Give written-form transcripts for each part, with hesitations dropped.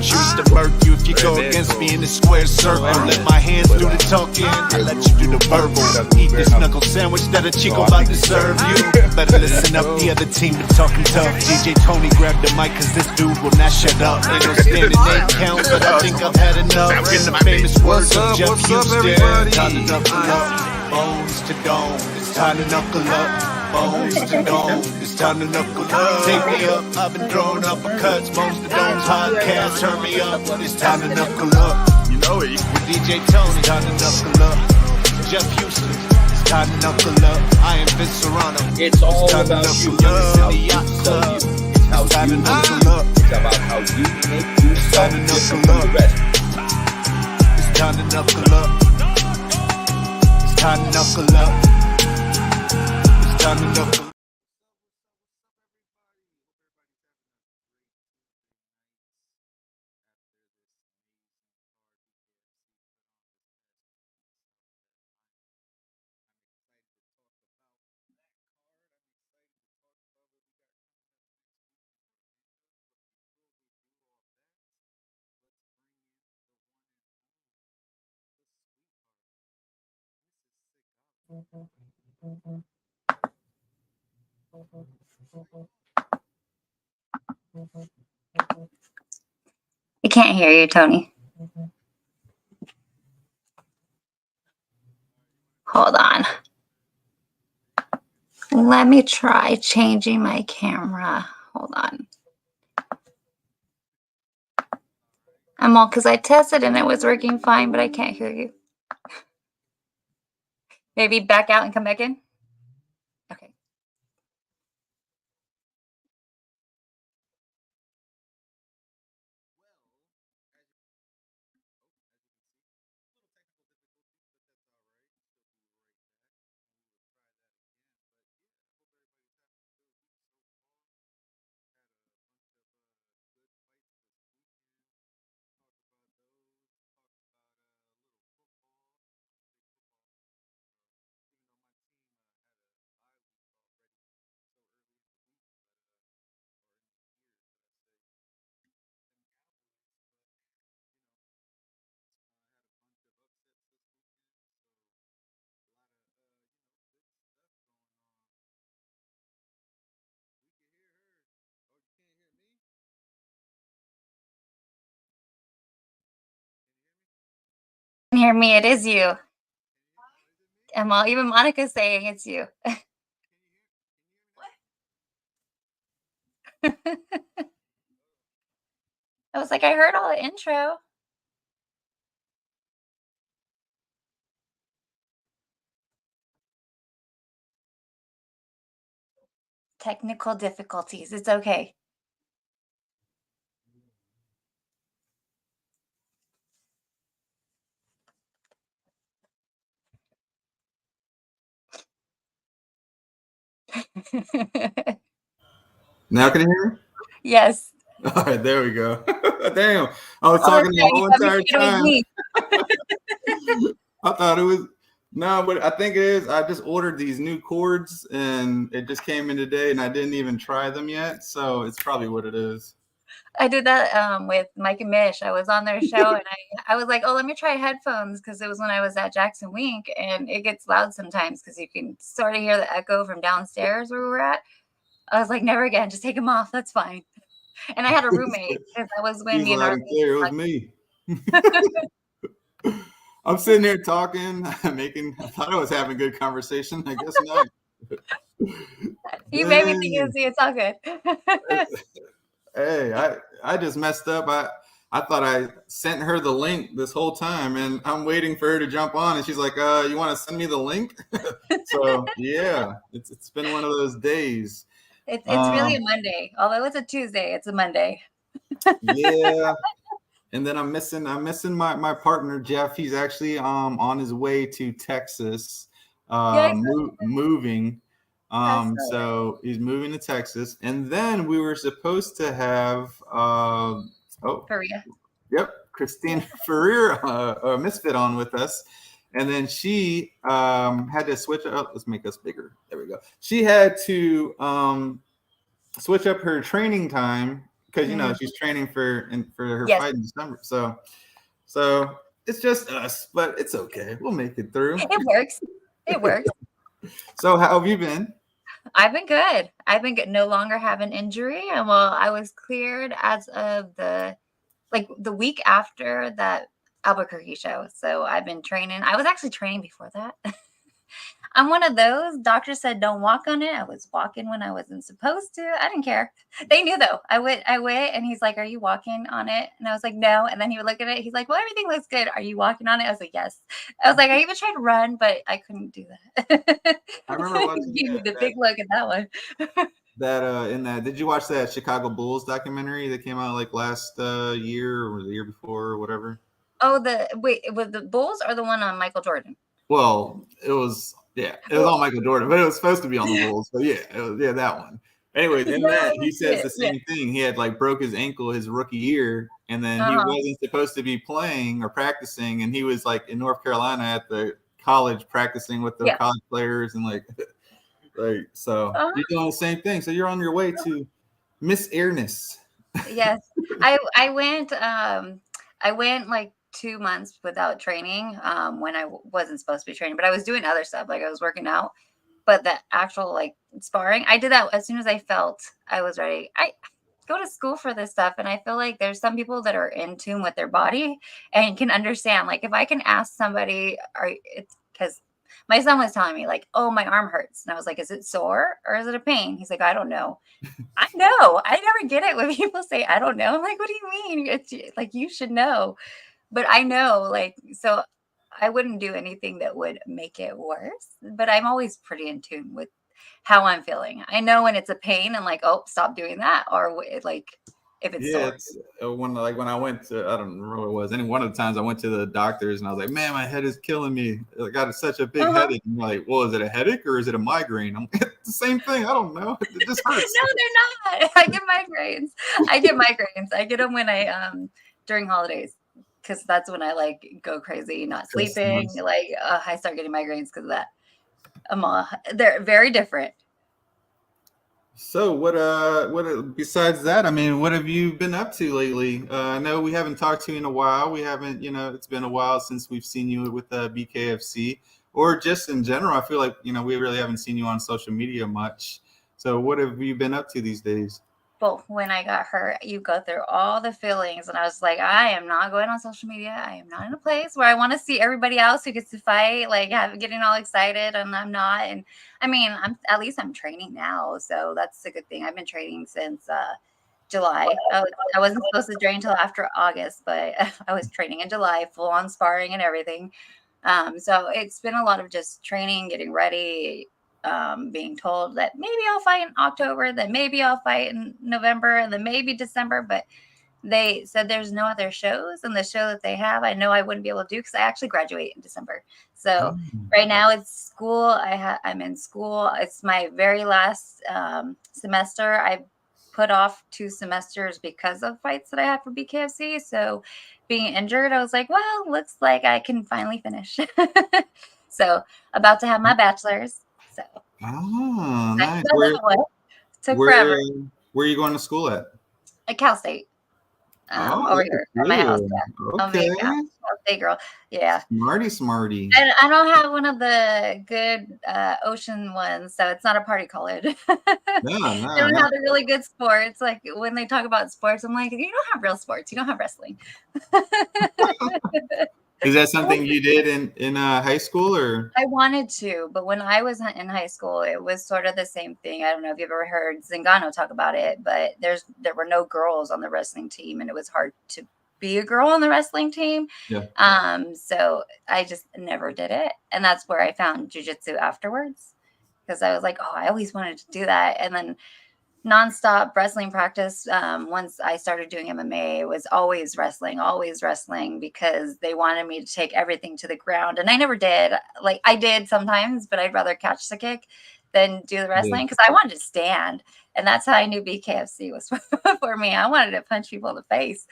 choose to murk you if you go against me in the square circle. Let my hands do the talking, I let you do the verbal. Eat this knuckle sandwich that a Chico about to serve you. Better listen up, the other team been talking tough. DJ Tony grabbed the mic cause this dude will not shut up. Ain't no standing name count, but I think I've had enough. In the famous words of Jeff Houston, time to knuckle up. Bones to dome, it's time to knuckle up. Bones to dome, it's time to knuckle up. Take me up, I've been throwing uppercuts. Bones to dome podcast, turn me up. It's time to knuckle up. You know it. With DJ Tony, time to knuckle up. Jeff Houston, it's time to knuckle up. I am Vince Serrano. It's all about you. Youngest in the yacht club. It's time to knuckle up. It's about how you make yourself different from the rest. It's time to knuckle up. It's time to knuckle up. It's time to knuckle up. I can't hear you, Tony. Hold on. Let me try changing my camera. Hold on. I'm all because I tested and it was working fine, but I can't hear you. Maybe back out and come back in. Okay. Hear me, it is you. And even Monica's saying it's you. I was like, I heard all the intro. Technical difficulties. It's okay. Now can you hear me? Yes. All right, there we go. Damn, I was talking the whole entire time. I thought it was no, but I think it is. I just ordered these new cords and it just came in today, and I didn't even try them yet, so it's probably what it is. I did that with Mike and Mish. I was on their show and I was like, oh, let me try headphones because it was when I was at Jackson Wink, and it gets loud sometimes because you can sort of hear the echo from downstairs where we were at. I was like, never again. Just take them off. That's fine. And I had a roommate because that was when it was me. I'm sitting there talking, I thought I was having a good conversation. I guess not. You made me think it's all good. Hey, I just messed up. I thought I sent her the link this whole time, and I'm waiting for her to jump on, and she's like, you want to send me the link? So yeah, it's been one of those days. It's really a Monday. Although it's a Tuesday, it's a Monday. Yeah. And then I'm missing my partner, Jeff. He's actually on his way to Texas, moving. So he's moving to Texas. And then we were supposed to have Faria. Yep, Christine Ferrer, a misfit on with us. And then she had to switch up. Let's make us bigger. There we go. She had to switch up her training time because you know she's training for her Yes. fight in December. So it's just us, but it's okay. We'll make it through. It works. It works. So how have you been? I've been good. I've been good. No longer have an injury. And well, I was cleared as of the week after that Albuquerque show. So I've been training. I was actually training before that. I'm one of those. Doctor said don't walk on it. I was walking when I wasn't supposed to. I didn't care. They knew though. I went and he's like, "Are you walking on it?" And I was like, "No." And then he would look at it. He's like, "Well, everything looks good. Are you walking on it?" I was like, "Yes." I was like, I even tried to run, but I couldn't do that. I remember watching Give me the big look at that one. Did you watch that Chicago Bulls documentary that came out like last year or the year before or whatever? Oh, was the Bulls or the one on Michael Jordan? Well, it was on Michael Jordan, but it was supposed to be on the Bulls. So that one. Anyways, in that he says the same thing. He had like broke his ankle his rookie year, and then he wasn't supposed to be playing or practicing, and he was like in North Carolina at the college practicing with the college players and like so you're doing the same thing. So you're on your way to Miss Airness. Yes. I went like 2 months without training when I wasn't supposed to be training, but I was doing other stuff. Like I was working out, but the actual like sparring, I did that as soon as I felt I was ready. I go to school for this stuff. And I feel like there's some people that are in tune with their body and can understand. Like if I can ask somebody, it's because my son was telling me like, "Oh, my arm hurts." And I was like, "Is it sore or is it a pain?" He's like, "I don't know." I know. I never get it when people say, "I don't know." I'm like, "What do you mean?" It's like, you should know. But I know, like, so I wouldn't do anything that would make it worse. But I'm always pretty in tune with how I'm feeling. I know when it's a pain and like, oh, stop doing that. Or like if it's sore. It's when I went to, I don't remember what it was. Any one of the times I went to the doctors and I was like, "Man, my head is killing me. I got such a big headache." And you're like, "Well, is it a headache or is it a migraine?" I'm like, "It's the same thing. I don't know. It just hurts." No, they're not. I get migraines. I get them when I during holidays, because that's when I like go crazy, not sleeping. Like I start getting migraines because of that. They're very different. So what besides that, I mean, what have you been up to lately? I know we haven't talked to you in a while. We haven't, it's been a while since we've seen you with Bkfc or just in general. I feel like, we really haven't seen you on social media much. So what have you been up to these days? Well, when I got hurt, you go through all the feelings, and I was like, I am not going on social media. I am not in a place where I want to see everybody else who gets to fight, like getting all excited, and I'm not. And I mean, I'm training now, so that's a good thing. I've been training since July. I wasn't supposed to train until after August, but I was training in July, full on sparring and everything. So it's been a lot of just training, getting ready. Being told that maybe I'll fight in October, then maybe I'll fight in November, and then maybe December. But they said there's no other shows, and the show that they have, I know I wouldn't be able to do because I actually graduate in December. So right now it's school. I'm in school. It's my very last semester. I put off 2 semesters because of fights that I had for Bkfc. So being injured, I was like, well, looks like I can finally finish. So about to have my bachelor's. So nice. Took forever. Where are you going to school at? At Cal State. Over here at my house. Yeah. Okay. Cal State girl. Yeah. Smarty. And I don't have one of the good ocean ones, so it's not a party college. They don't have the really good sports. Like when they talk about sports, I'm like, you don't have real sports. You don't have wrestling. Is that something you did in high school or? I wanted to, but when I was in high school, it was sort of the same thing. I don't know if you've ever heard Zingano talk about it, but there were no girls on the wrestling team, and it was hard to be a girl on the wrestling team. Yeah. So I just never did it, and that's where I found jiu-jitsu afterwards, because I was like, oh, I always wanted to do that, and then nonstop wrestling practice. Once I started doing MMA, it was always wrestling because they wanted me to take everything to the ground. And I never did. Like I did sometimes, but I'd rather catch the kick than do the wrestling because I wanted to stand. And that's how I knew Bkfc was for me. I wanted to punch people in the face.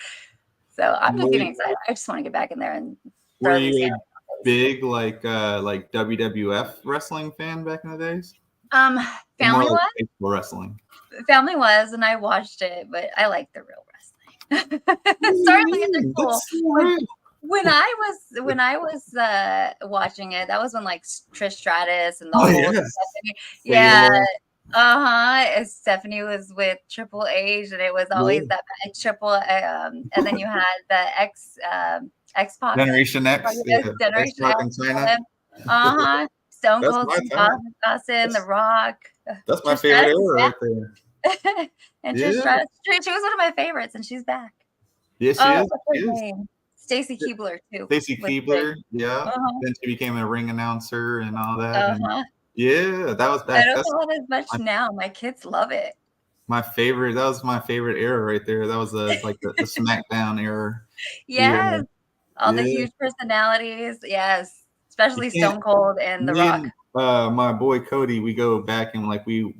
So I'm just getting excited. I just want to get back in there and throw Were you a big like WWF wrestling fan back in the days? Family More like was, baseball wrestling. and I watched it, but I like the real wrestling. Sorry, they're cool. That's so real. When I was watching it, that was when like Trish Stratus and the Oh, whole yes. Stephanie, Yeah. Stephanie was with Triple H, and it was always that triple. And then you had the X Pac, Generation X. Yeah. Generation X-Pac in X. China. Stone That's Cold my Steve time. Austin, The Rock. That's my Trish favorite Stratus is era right back. there. And Yeah. Trish Stratus, she was one of my favorites, and she's back. Yes, she is. What's her name? Stacy Keibler too. Stacy Keibler, yeah. Then she became a ring announcer and all that. And yeah, that was back. I don't That's know it as much now. My kids love it. my favorite. That was my favorite era right there. That was the SmackDown era. Yes. All the Yeah. huge personalities. Yes. Especially Stone Cold and The Rock. My boy Cody, we go back and like we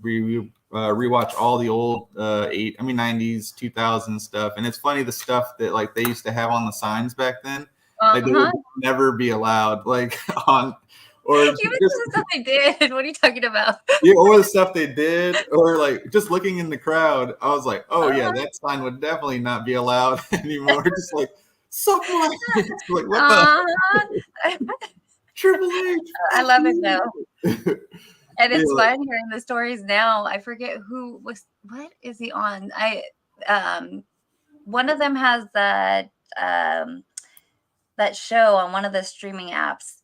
rewatch all the old 90s, 2000s stuff, and it's funny the stuff that like they used to have on the signs back then, like they would never be allowed like on, or even the stuff they did. What are you talking about? Yeah, or the stuff they did, or like just looking in the crowd, I was like, oh yeah, that sign would definitely not be allowed anymore. Just like suck my like what the Triple H. I love it though. And it's fun hearing the stories now. I forget what is he on? One of them has that show on one of the streaming apps,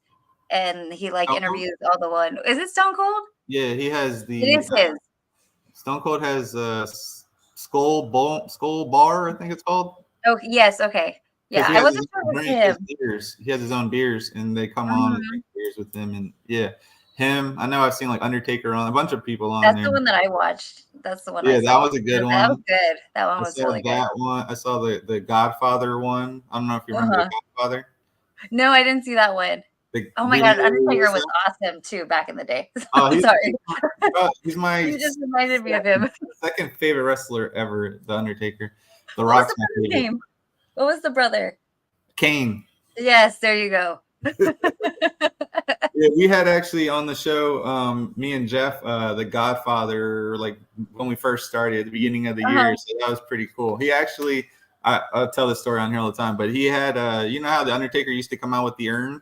and he like interviews all the one. Is it Stone Cold? Yeah, he has the. It is his. Stone Cold has Skull Bar, I think it's called. Oh yes, okay. Yeah, I wasn't sure it was him. He has his own beers, and they come on and drink beers with him, and yeah. Him, I know I've seen like Undertaker on a bunch of people on there. That's the one that I watched. That's the one. Yeah, that was a good one. That was good. That one was really good. That one. I saw the Godfather one. I don't know if you remember the Godfather. No, I didn't see that one. Oh my God, Undertaker was awesome too back in the day. Oh, sorry. He's my. You just reminded me of him. Second favorite wrestler ever, the Undertaker. The Rock's my favorite. Name? What was the brother? Kane. Yes, there you go. Yeah, we had actually on the show, me and Jeff, the Godfather, like when we first started at the beginning of the year. So that was pretty cool. He actually, I'll tell this story on here all the time, but he had, you know how the Undertaker used to come out with the urn?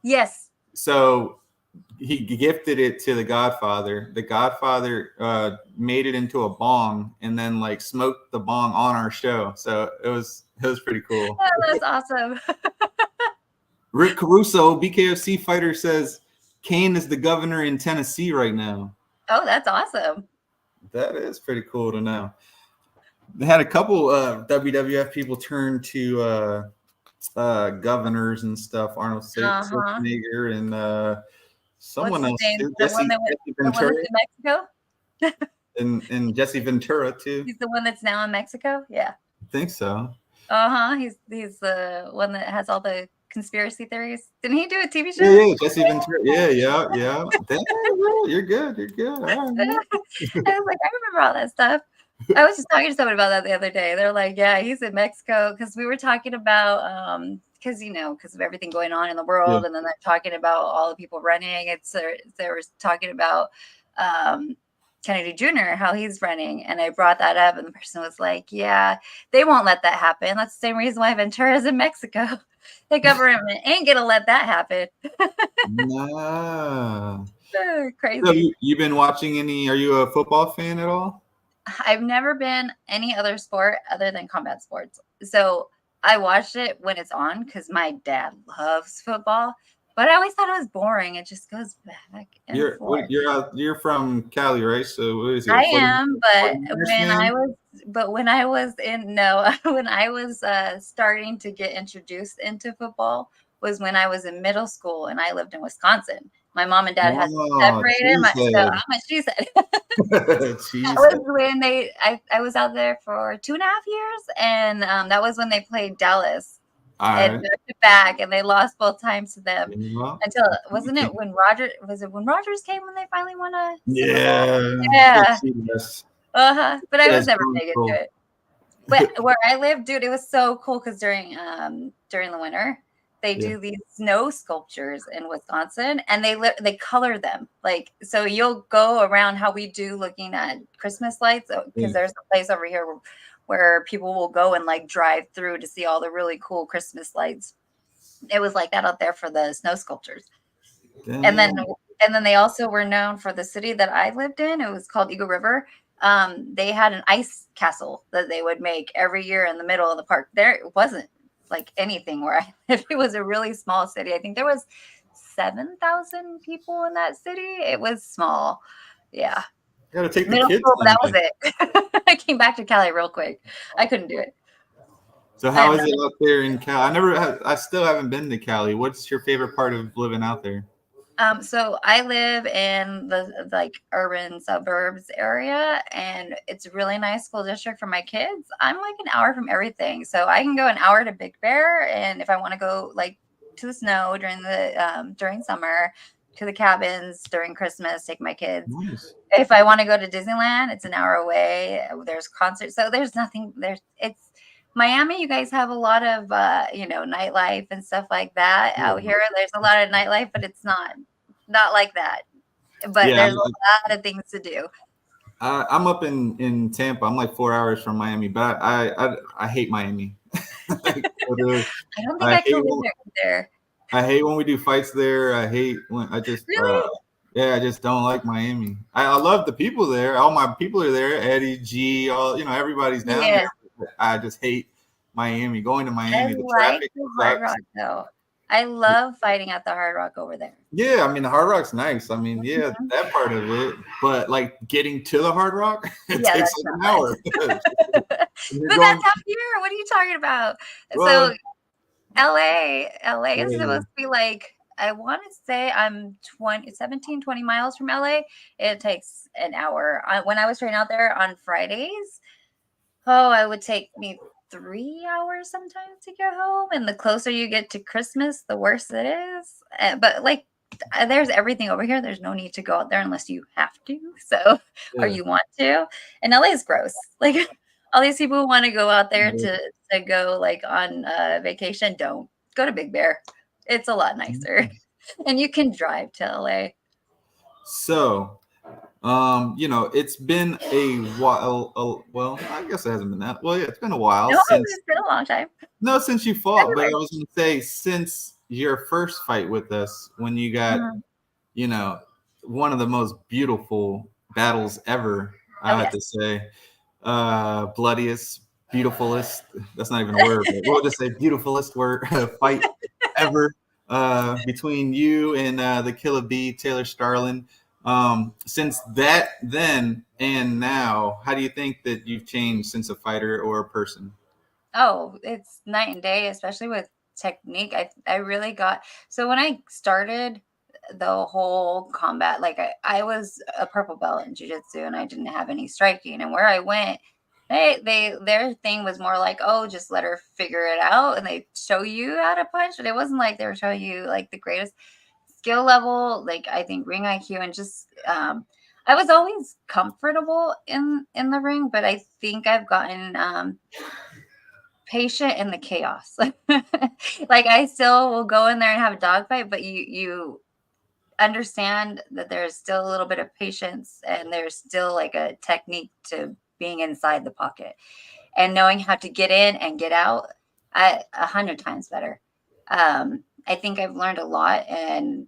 Yes. So he gifted it to the Godfather. The Godfather made it into a bong and then like smoked the bong on our show. So it was pretty cool. Oh, that's awesome. Rick Caruso, Bkfc fighter, says Kane is the governor in Tennessee right now. Oh, that's awesome. That is pretty cool to know. They had a couple WWF people turn to governors and stuff. Arnold Schwarzenegger and someone else too. Jesse Ventura. In Mexico? and Jesse Ventura too. He's the one that's now in Mexico? Yeah. I think so. He's the one that has all the conspiracy theories. Didn't he do a TV show? Yeah, Jesse Ventura. Yeah. Damn, you're good. All right. I was like, I remember all that stuff. I was just talking to someone about that the other day. They're like, yeah, he's in Mexico, because we were talking about because of everything going on in the world, and then they're talking about all the people running. They were talking about Kennedy Jr., how he's running, and I brought that up, and the person was like, yeah, they won't let that happen. That's the same reason why Ventura's in Mexico. The government ain't gonna let that happen. Nah. Crazy. So you've been watching any? Are you a football fan at all? I've never been any other sport other than combat sports. So I watched it when it's on because my dad loves football, but I always thought it was boring. It just goes back and forth. You're from Cali, right? So what is it? I am, but when I was starting to get introduced into football was when I was in middle school, and I lived in Wisconsin. My mom and dad had separated. So how much she said? That was when I was out there for 2.5 years, and that was when they played Dallas and back, and they lost both times to them until when Rogers came when they finally won a but I was never big into it. But where I lived, dude, it was so cool because during the winter, they Yeah. do these snow sculptures in Wisconsin, and they color them. Like, so you'll go around how we do looking at Christmas lights, because there's a place over here where people will go and like drive through to see all the really cool Christmas lights. It was like that out there for the snow sculptures. And then they also were known for the city that I lived in. It was called Eagle River. They had an ice castle that they would make every year in the middle of the park. There it wasn't like anything where I lived. It was a really small city. I think there was 7,000 people in that city. It was small. Yeah. Gotta take the Middle kids. school, but that was it. I came back to Cali real quick. I couldn't do it. So how is it out there in Cali? I still haven't been to Cali. What's your favorite part of living out there? So I live in the like urban suburbs area, and it's a really nice school district for my kids. I'm like an hour from everything, so I can go an hour to Big Bear, and if I want to go like to the snow during summer, to the cabins during Christmas, take my kids. Nice. If I want to go to Disneyland, it's an hour away. There's concerts, so there's nothing. It's Miami. You guys have a lot of nightlife and stuff like that. Out here. There's a lot of nightlife, but it's not like that. But there's a lot of things to do. I'm up in Tampa. I'm like 4 hours from Miami, but I hate Miami. I don't think I can live there. I hate when we do fights there. I hate when I just really? I just don't like Miami. I love the people there. All my people are there. Eddie G, everybody's down there. I just hate Miami. Going to Miami, the traffic the Hard Rock though. I love fighting at the Hard Rock over there. Yeah, I mean the Hard Rock's nice. I mean, yeah, that part of it. But like getting to the Hard Rock, it takes like an hour. But that's out here. What are you talking about? Well, so LA is supposed to be like, I want to say I'm 20 miles from LA. It takes an hour. When I was training out there on Fridays, it would take me 3 hours sometimes to get home. And the closer you get to Christmas, the worse it is. But like, there's everything over here. There's no need to go out there unless you have to. So, or you want to. And LA is gross. Like, all these people who want to go out there to go like on vacation, don't go to Big Bear. It's a lot nicer, and you can drive to LA. So, it's been a while. Well, I guess it hasn't been that. Well, yeah, it's been a while. No, it's been a long time. No, since you fought, but I was going to say since your first fight with us, when you got, one of the most beautiful battles ever. I had to say. Bloodiest, beautifulest. That's not even a word. But we'll just say beautifulest fight ever between you and the Killer Bee, Taylor Starlin. Since that then and now, how do you think that you've changed since a fighter or a person? Oh, it's night and day, especially with technique. I really got so when I started the whole combat, like I was a purple belt in jiu-jitsu and I didn't have any striking, and where I went, their thing was more like, oh, just let her figure it out, and they show you how to punch, but it wasn't like they were showing you like the greatest skill level. Like, I think ring IQ and just I was always comfortable in the ring, but I think I've gotten patient in the chaos. Like, I still will go in there and have a dogfight, but you understand that there's still a little bit of patience, and there's still like a technique to being inside the pocket and knowing how to get in and get out 100 times better. I think I've learned a lot and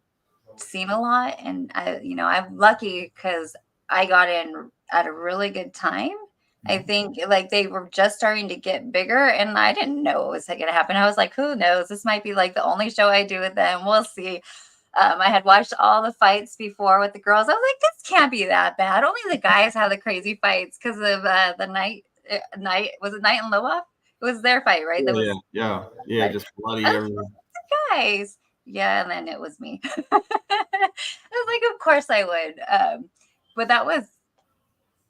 seen a lot, and I'm lucky because I got in at a really good time. I think like they were just starting to get bigger, and I didn't know what was going to happen. I was like, who knows? This might be like the only show I do with them. We'll see. I had watched all the fights before with the girls. I was like, this can't be that bad. Only the guys have the crazy fights because of the night. Was it Knight and Loa? It was their fight, right? Yeah, just bloody everywhere. Guys. Yeah, and then it was me. I was like, of course I would. But that was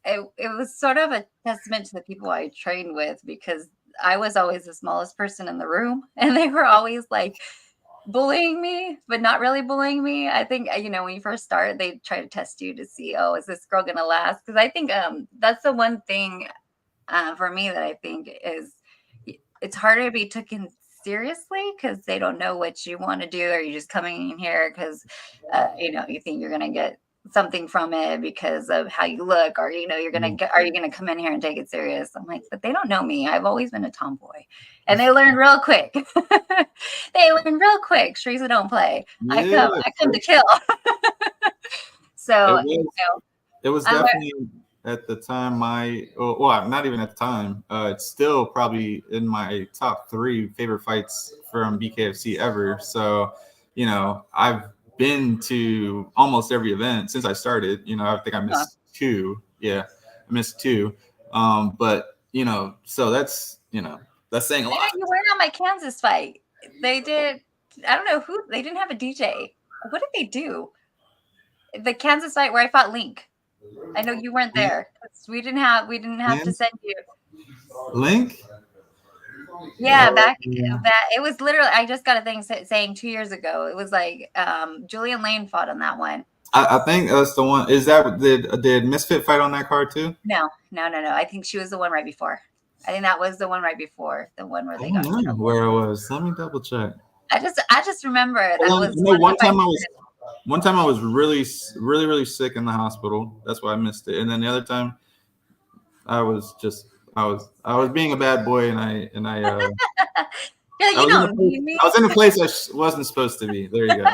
it was sort of a testament to the people I trained with, because I was always the smallest person in the room, and they were always like bullying me, but not really bullying me. I think, when you first start, they try to test you to see, oh, is this girl going to last? Because I think that's the one thing for me that I think is it's harder to be taken seriously because they don't know what you want to do. Or you just coming in here because, you think you're going to get something from it because of how you look, or, you're going to are you going to come in here and take it serious? I'm like, but they don't know me. I've always been a tomboy, and they learn real quick. They learn real quick. Charisa don't play. Yeah, I come to kill. So, it was definitely at the time well, not even at the time. It's still probably in my top 3 favorite fights from Bkfc ever. So, I've been to almost every event since I started. I think I missed 2. Yeah, I missed 2. But so that's saying a lot. You weren't on my Kansas fight. They did. I don't know who. They didn't have a DJ. What did they do? The Kansas fight where I fought Link. I know you weren't there. We didn't have to send you. Link? Yeah, back it was literally. I just got a thing saying 2 years ago. It was like Julian Lane fought on that one. I think that's the one. Is that did Misfit fight on that card too? No. I think she was the one right before. I think that was the one right before, the one where they got in trouble. Where it was. Let me double check. I just remember that was one time I was really, really, really sick in the hospital. That's why I missed it. And then the other time, I was being a bad boy, and I I was in a place I wasn't supposed to be. There you go.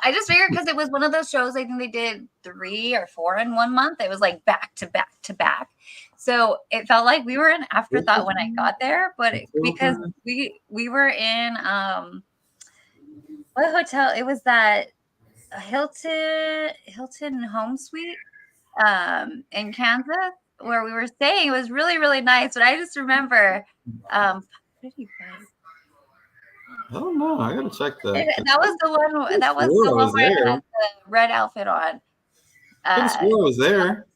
I just figured because it was one of those shows. I think they did 3 or 4 in 1 month. It was like back to back to back. So it felt like we were an afterthought when I got there, but because we were in what hotel? It was that Hilton Home Suite in Kansas where we were staying. It was really, really nice. But I just remember what did he fight? I don't know. I gotta check that. That was the one. That was the one where I had the red outfit on. I swore I was there.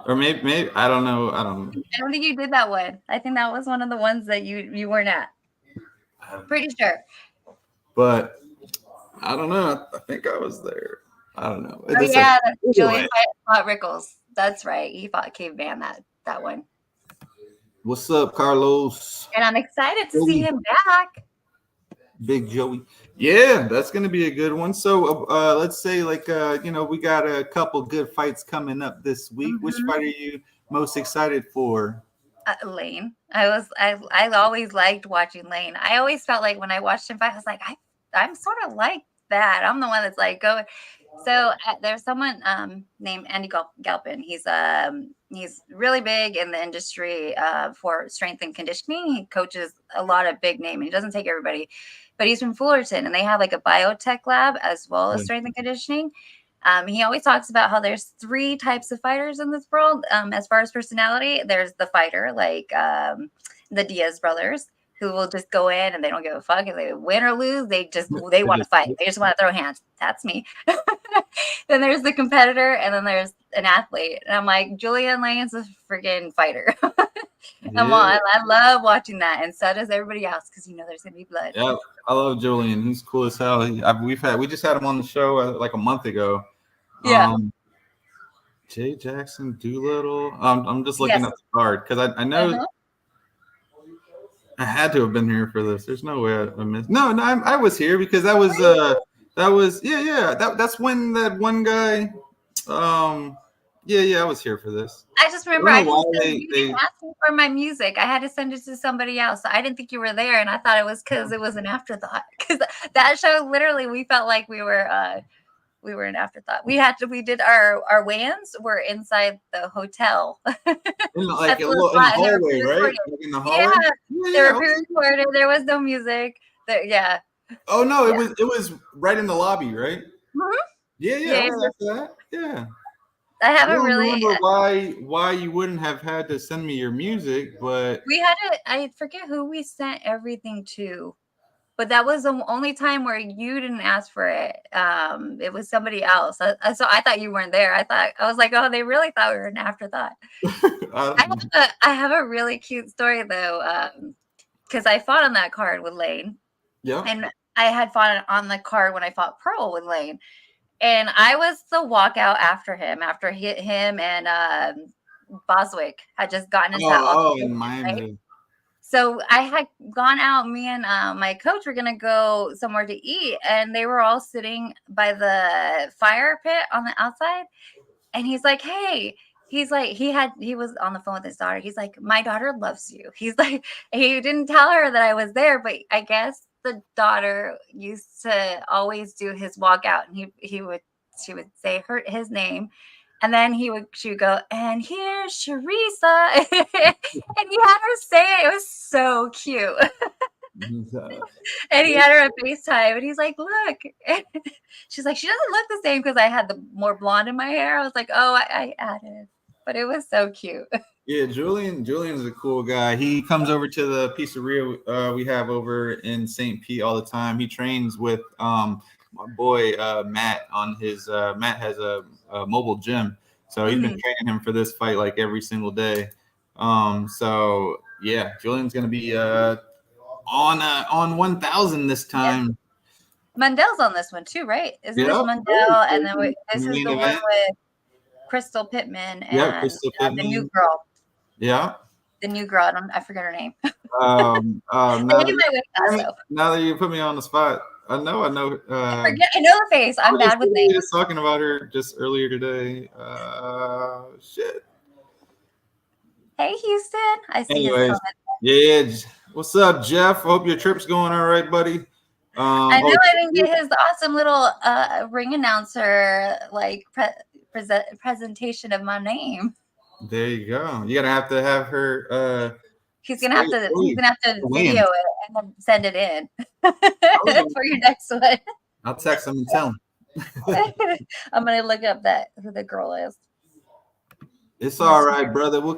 Or maybe I don't know. I don't think you did that one. I think that was one of the ones that you weren't at. Pretty sure. But I don't know. I think I was there. I don't know. Julian fought Rickles. That's right. He fought Caveman that one. What's up, Carlos? And I'm excited to see him back. Big Joey. Yeah, that's going to be a good one. So let's say we got a couple good fights coming up this week. Mm-hmm. Which fight are you most excited for? Lane. I always liked watching Lane. I always felt like when I watched him fight, I was like, I'm sort of like that. I'm the one that's like going. So there's someone named Andy Galpin. He's really big in the industry for strength and conditioning. He coaches a lot of big name, and he doesn't take everybody. But he's from Fullerton, and they have like a biotech lab as well as strength and conditioning. He always talks about how there's 3 types of fighters in this world. As far as personality, there's the fighter, like the Diaz brothers, who will just go in and they don't give a fuck if they win or lose. They want to fight. They just want to throw hands. That's me. Then there's the competitor, and then there's an athlete. And I'm like, Julian Lane's a freaking fighter. Come on, I love watching that, and so does everybody else because there's gonna be blood. Yeah, I love Julian. He's cool as hell. We just had him on the show like a month ago. Yeah. Jay Jackson Doolittle. I'm just looking at the card because I know I had to have been here for this. There's no way I missed. No, I was here because that was that's when that one guy. I was here for this. I just remember you didn't ask me for my music. I had to send it to somebody else. So I didn't think you were there, and I thought it was because it was an afterthought. Because that show, literally, we felt like we were an afterthought. We did our weigh-ins were inside the hotel. In the hallway, right? Like in the hallway? Yeah, they were pre-recorded. There was no music. Oh no, it was right in the lobby, right? Mm-hmm. Yeah. I haven't really remember why you wouldn't have had to send me your music, but we had to. I forget who we sent everything to, but that was the only time where you didn't ask for it. It was somebody else. So I thought you weren't there. I was like, oh, they really thought we were an afterthought. I have a really cute story though, because I fought on that card with Lane. Yeah, and I had fought on the card when I fought Pearl with Lane. And I was the walkout after him, after him and Boswick. Had just gotten into that. In Miami. Right? So I had gone out. Me and my coach were gonna go somewhere to eat, and they were all sitting by the fire pit on the outside. And he's like, "Hey." He's like, he was on the phone with his daughter. He's like, "My daughter loves you." He's like, he didn't tell her that I was there, but I guess the daughter used to always do his walkout, and she would say his name, and then she would go, "And here's Charisa," and he had her say it. It was so cute. And he had her at FaceTime, and he's like, "Look." She's like, "She doesn't look the same," because I had the more blonde in my hair. I was like, "Oh, I added," but it was so cute. Yeah, Julian's a cool guy. He comes over to the pizzeria we have over in St. Pete all the time. He trains with my boy Matt on his Matt has a mobile gym, so he's been training him for this fight like every single day. So yeah, Julian's gonna be on 1,000 this time. Yep. Mundel's on this one too, right? Isn't this Mundell? And then this is the one with Crystal Pittman and the new girl. Yeah. The new girl. I forget her name. Now that you put me on the spot, I know. I know the face. I'm bad with names. Just talking about her just earlier today. Shit. Hey, Houston. I see his comment. Yeah. What's up, Jeff? Hope your trip's going all right, buddy. I know I didn't get his awesome little ring announcer presentation of my name. There you go. You're gonna have to have her. He's gonna have to video it and then send it in for your next one. I'll text him and tell him. I'm gonna look up who the girl is. It's all right, brother. I'll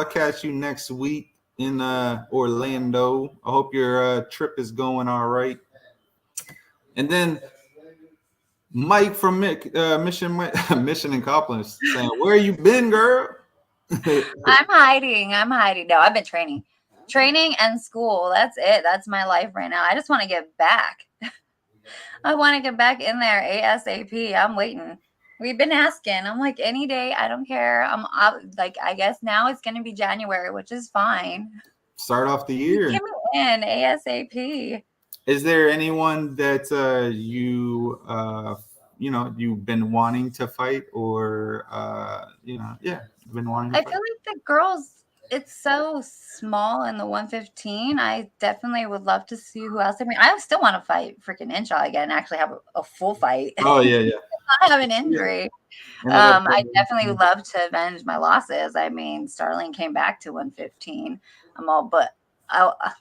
catch you next week in Orlando. I hope your trip is going all right. And then Mike from Mission Accomplished saying, "Where you been, girl?" I'm hiding. No, I've been training and school. That's it. That's my life right now. I just want to get back. I want to get back in there ASAP. I'm waiting. We've been asking. I'm like, any day. I don't care. I guess now it's going to be January, which is fine. Start off the year. Get me in ASAP. Is there anyone that you've been wanting to fight, or been wanting to fight? I feel like the girls, it's so small in the 115. I definitely would love to see who else. I mean, I still want to fight freaking Inshaw again, actually have a full fight. Oh yeah. I have an injury. Yeah. I definitely would love to avenge my losses. I mean, Starling came back to 115.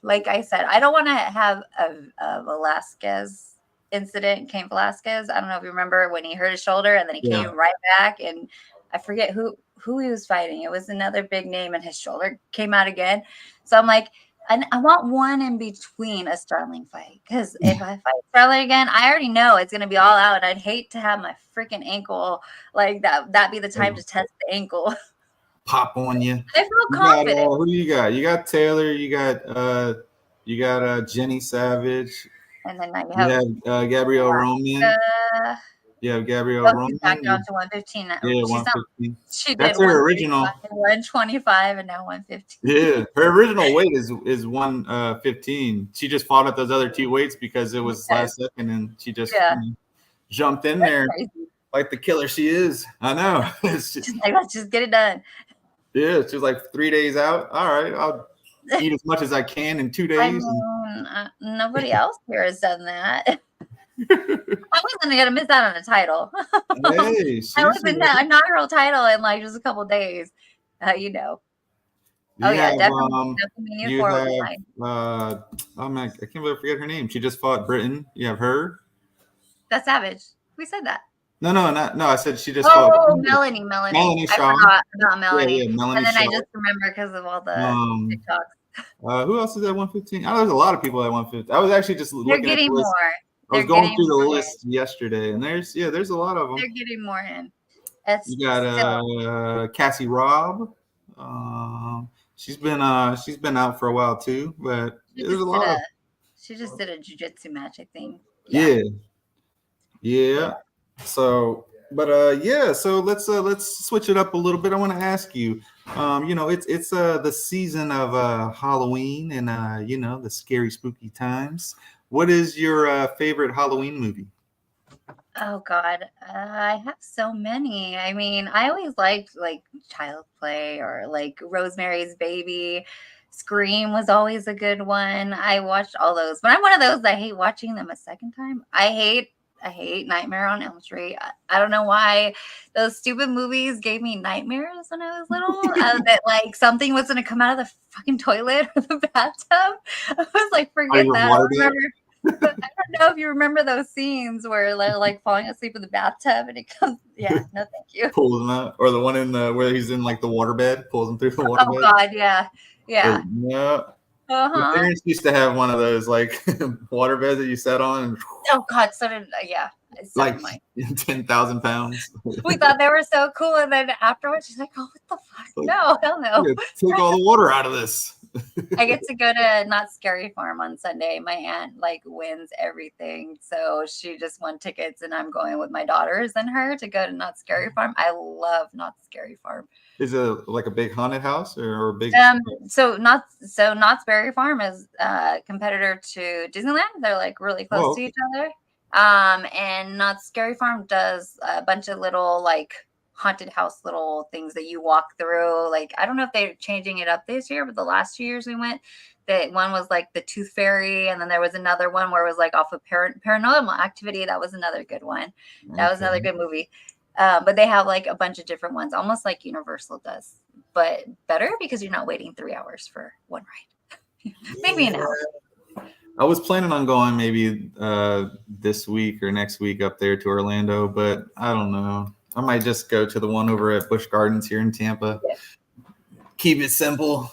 Like I said, I don't want to have a Velasquez incident. Cain Velasquez. I don't know if you remember when he hurt his shoulder and then he came right back, and I forget who he was fighting. It was another big name, and his shoulder came out again. So I'm like, I want one in between a Starling fight, because if I fight Starling again, I already know it's gonna be all out, and I'd hate to have my freaking ankle like that. That'd be the time to test the ankle. Pop on you. I feel confident. Who do you got? You got Taylor. You got Jenny Savage. And then you have Gabrielle Roman. Yeah, Gabrielle Roman. Back down to 115. Yeah, 115. She That's did her original. 125 and now 115. Yeah, her original weight is 115. She just fought at those other two weights because it was last second, and she just jumped in there like the killer she is. I know. Let's just get it done. Yeah, she was like 3 days out. All right, I'll eat as much as I can in 2 days. I mean, nobody else here has done that. I wasn't gonna miss out on a title. Hey, I was in that inaugural title in like just a couple days. Definitely. You have, oh man, I can't believe I forget her name. She just fought Britain. You have her. That's Savage. We said that. No. I said she just fought. Oh, Melanie. Melanie Shaw. I forgot about Melanie. Yeah, Melanie. And then Shaw. I just remember because of all the TikToks. Who else is at 115? There's a lot of people at 115. I was actually just looking. They're getting more. I was going through the list yesterday, and there's a lot of them. They're getting more in. You got Cassie Robb. She's been out for a while too, but there's a lot. She just did a jiu-jitsu match, I think. Yeah. So But yeah, so let's switch it up a little bit. I want to ask you, it's the season of Halloween and the scary spooky times. What is your favorite Halloween movie? Oh God, I have so many. I mean, I always liked like Child Play or like Rosemary's Baby. Scream was always a good one. I watched all those, but I'm one of those that hate watching them a second time. I hate Nightmare on Elm Street. I don't know why those stupid movies gave me nightmares when I was little. That like something was gonna come out of the fucking toilet or the bathtub. I was like, forget that. I remember. I don't know if you remember those scenes where they're like falling asleep in the bathtub and it comes. Yeah, no, thank you. Pulls him out, or the one where he's in like the waterbed, pulls him through the waterbed. Oh God, yeah. Yeah. My parents used to have one of those like waterbeds that you sat on. And, oh God, so did yeah. So like 10,000 pounds. We thought they were so cool, and then afterwards, she's like, "Oh, what the fuck? Like, no, hell no! Take all the water out of this." I get to go to Not Scary Farm on Sunday. My aunt like wins everything, so she just won tickets, and I'm going with my daughters and her to go to Not Scary Farm. I love Not Scary Farm. Is it like a big haunted house or a big? So Not Scary Farm is a competitor to Disneyland. They're like really close to each other. And Not Scary Farm does a bunch of little like haunted house little things that you walk through. Like, I don't know if they're changing it up this year, but the last 2 years we went, that one was like the Tooth Fairy, and then there was another one where it was like off of Paranormal Activity. That was another good one. That was another good movie. But they have like a bunch of different ones, almost like Universal does, but better because you're not waiting 3 hours for one ride. Maybe an hour. I was planning on going maybe this week or next week up there to Orlando, but I don't know. I might just go to the one over at Busch Gardens here in Tampa. Yeah. Keep it simple.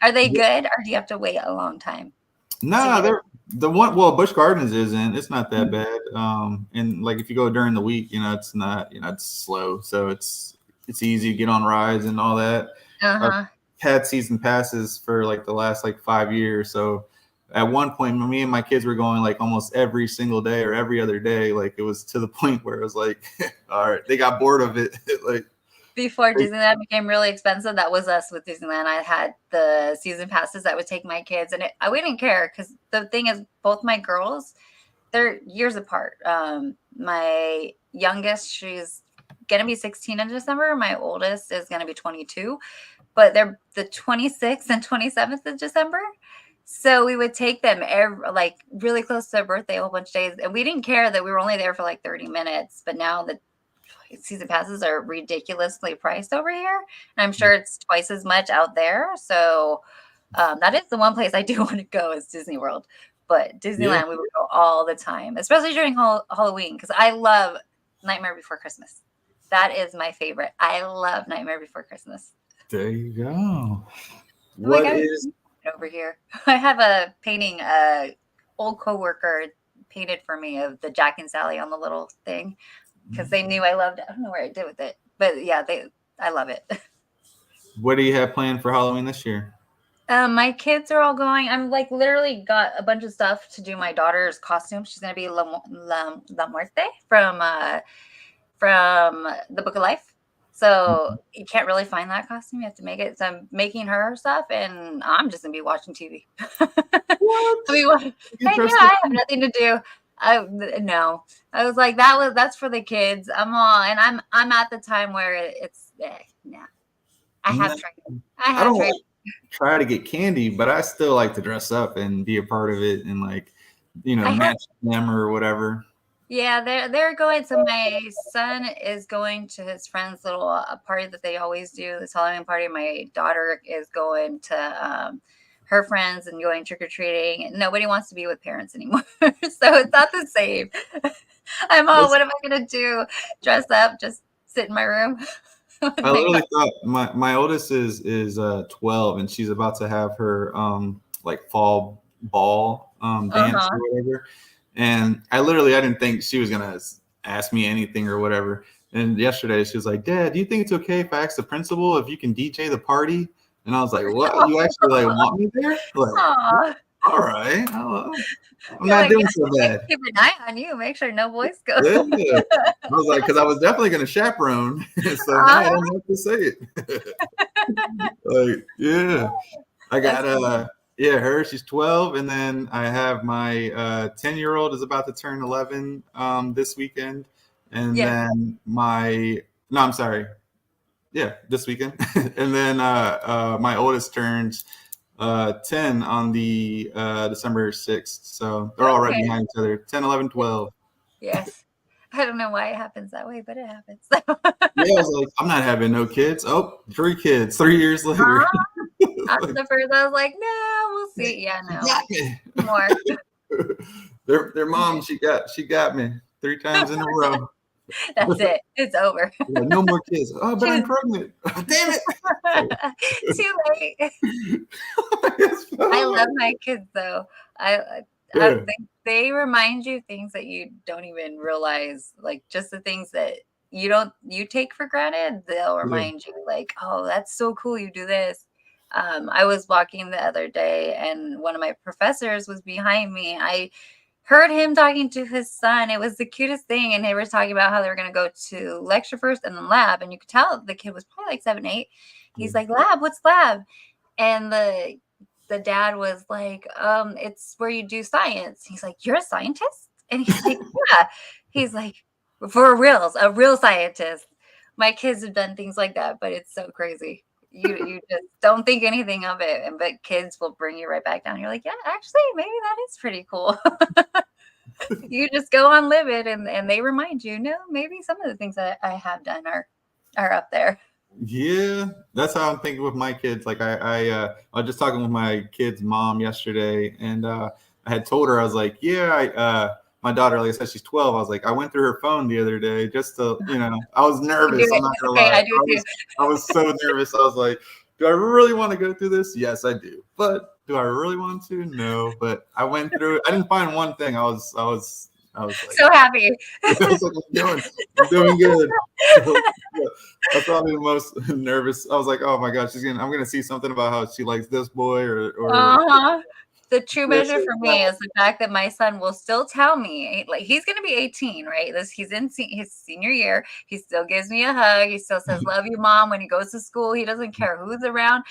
Are they good, or do you have to wait a long time? No, they're the one. Well, Busch Gardens isn't. It's not that bad. And like if you go during the week, it's not. It's slow, so it's easy to get on rides and all that. I've had season passes for like the last like 5 years, so. At one point, me and my kids were going like almost every single day or every other day. Like it was to the point where it was like, all right, they got bored of it. Like before Disneyland became really expensive, that was us with Disneyland. I had the season passes that would take my kids, and we didn't care because the thing is, both my girls, they're years apart. My youngest, she's gonna be 16 in December. My oldest is gonna be 22, but they're the 26th and 27th of December. So we would take them like really close to their birthday, a whole bunch of days. And we didn't care that we were only there for like 30 minutes. But now the season passes are ridiculously priced over here. And I'm sure it's twice as much out there. So that is the one place I do want to go is Disney World. But Disneyland, we would go all the time, especially during Halloween, because I love Nightmare Before Christmas. That is my favorite. I love Nightmare Before Christmas. There you go. What is... over here? I have a painting, old coworker painted for me of the Jack and Sally on the little thing because they knew I loved it. I don't know where I did with it, but yeah, I love it. What do you have planned for Halloween this year? My kids are all going. I'm like literally got a bunch of stuff to do my daughter's costume. She's gonna be La Muerte from the Book of Life. So you can't really find that costume. You have to make it. So I'm making her stuff, and I'm just gonna be watching TV. What? I have nothing to do. No, I was like that's for the kids. I'm at the time where it's nah. I have tried. I don't tried. Try to get candy, but I still like to dress up and be a part of it and like match them or whatever. Yeah, they're going. So my son is going to his friend's little party that they always do, this Halloween party. My daughter is going to her friends and going trick-or-treating. Nobody wants to be with parents anymore. So it's not the same. What am I going to do? Dress up, just sit in my room? I literally thought my oldest is 12 and she's about to have her like fall ball dance or whatever. And I didn't think she was gonna ask me anything or whatever. And yesterday she was like, "Dad, do you think it's okay if I ask the principal if you can DJ the party?" And I was like, "What? You actually like want me there?" Like, all All right. I'm You're not like, doing yeah, so bad. keep an eye on you. Make sure no boys go. Yeah. I was like, because I was definitely going to chaperone. So now I don't have to say it. Like, yeah. I got her, she's 12, and then I have my 10-year-old is about to turn 11 this weekend. And then I'm sorry. Yeah, this weekend. And then my oldest turns 10 on the December 6th. So they're all right behind each other. 10, 11, 12. Yes. I don't know why it happens that way, but it happens. Yeah, I was like, I'm not having no kids. Oh, 3 kids 3 years later. After the first, I was like, no, we'll see. Yeah, no. Got me. More. Their mom, she got me 3 times in a row. That's it. It's over. Like, no more kids. Oh, but I'm pregnant. Damn it. Too late. I love my kids though. I think they remind you things that you don't even realize, like just the things that you take for granted. They'll remind you like, oh, that's so cool. You do this. I was walking the other day and one of my professors was behind me. I heard him talking to his son. It was the cutest thing. And they were talking about how they were going to go to lecture first and then lab. And you could tell the kid was probably like 7, 8. He's like, lab, what's lab? And the dad was like, it's where you do science. He's like, you're a scientist? And he's like, yeah. He's like, for reals, a real scientist. My kids have done things like that, but it's so crazy. You just don't think anything of it, but kids will bring you right back down. You're like, yeah, actually, maybe that is pretty cool. You just go on live it, and they remind you, no, maybe some of the things that I have done are up there. Yeah, that's how I'm thinking with my kids. Like I was just talking with my kid's mom yesterday, and I had told her, I was like, yeah, my daughter, like I said, she's 12. I was like, I went through her phone the other day just to, I was nervous. I'm not gonna lie. I do too. I was so nervous. I was like, do I really want to go through this? Yes, I do. But do I really want to? No. But I went through it. I didn't find one thing. I was like, so happy. I was like, I'm doing good. That's probably the most nervous. I was like, oh my gosh, I'm gonna see something about how she likes this boy or The true measure for me is the fact that my son will still tell me, like he's going to be 18, right? He's in his senior year. He still gives me a hug. He still says, love you, mom. When he goes to school, he doesn't care who's around.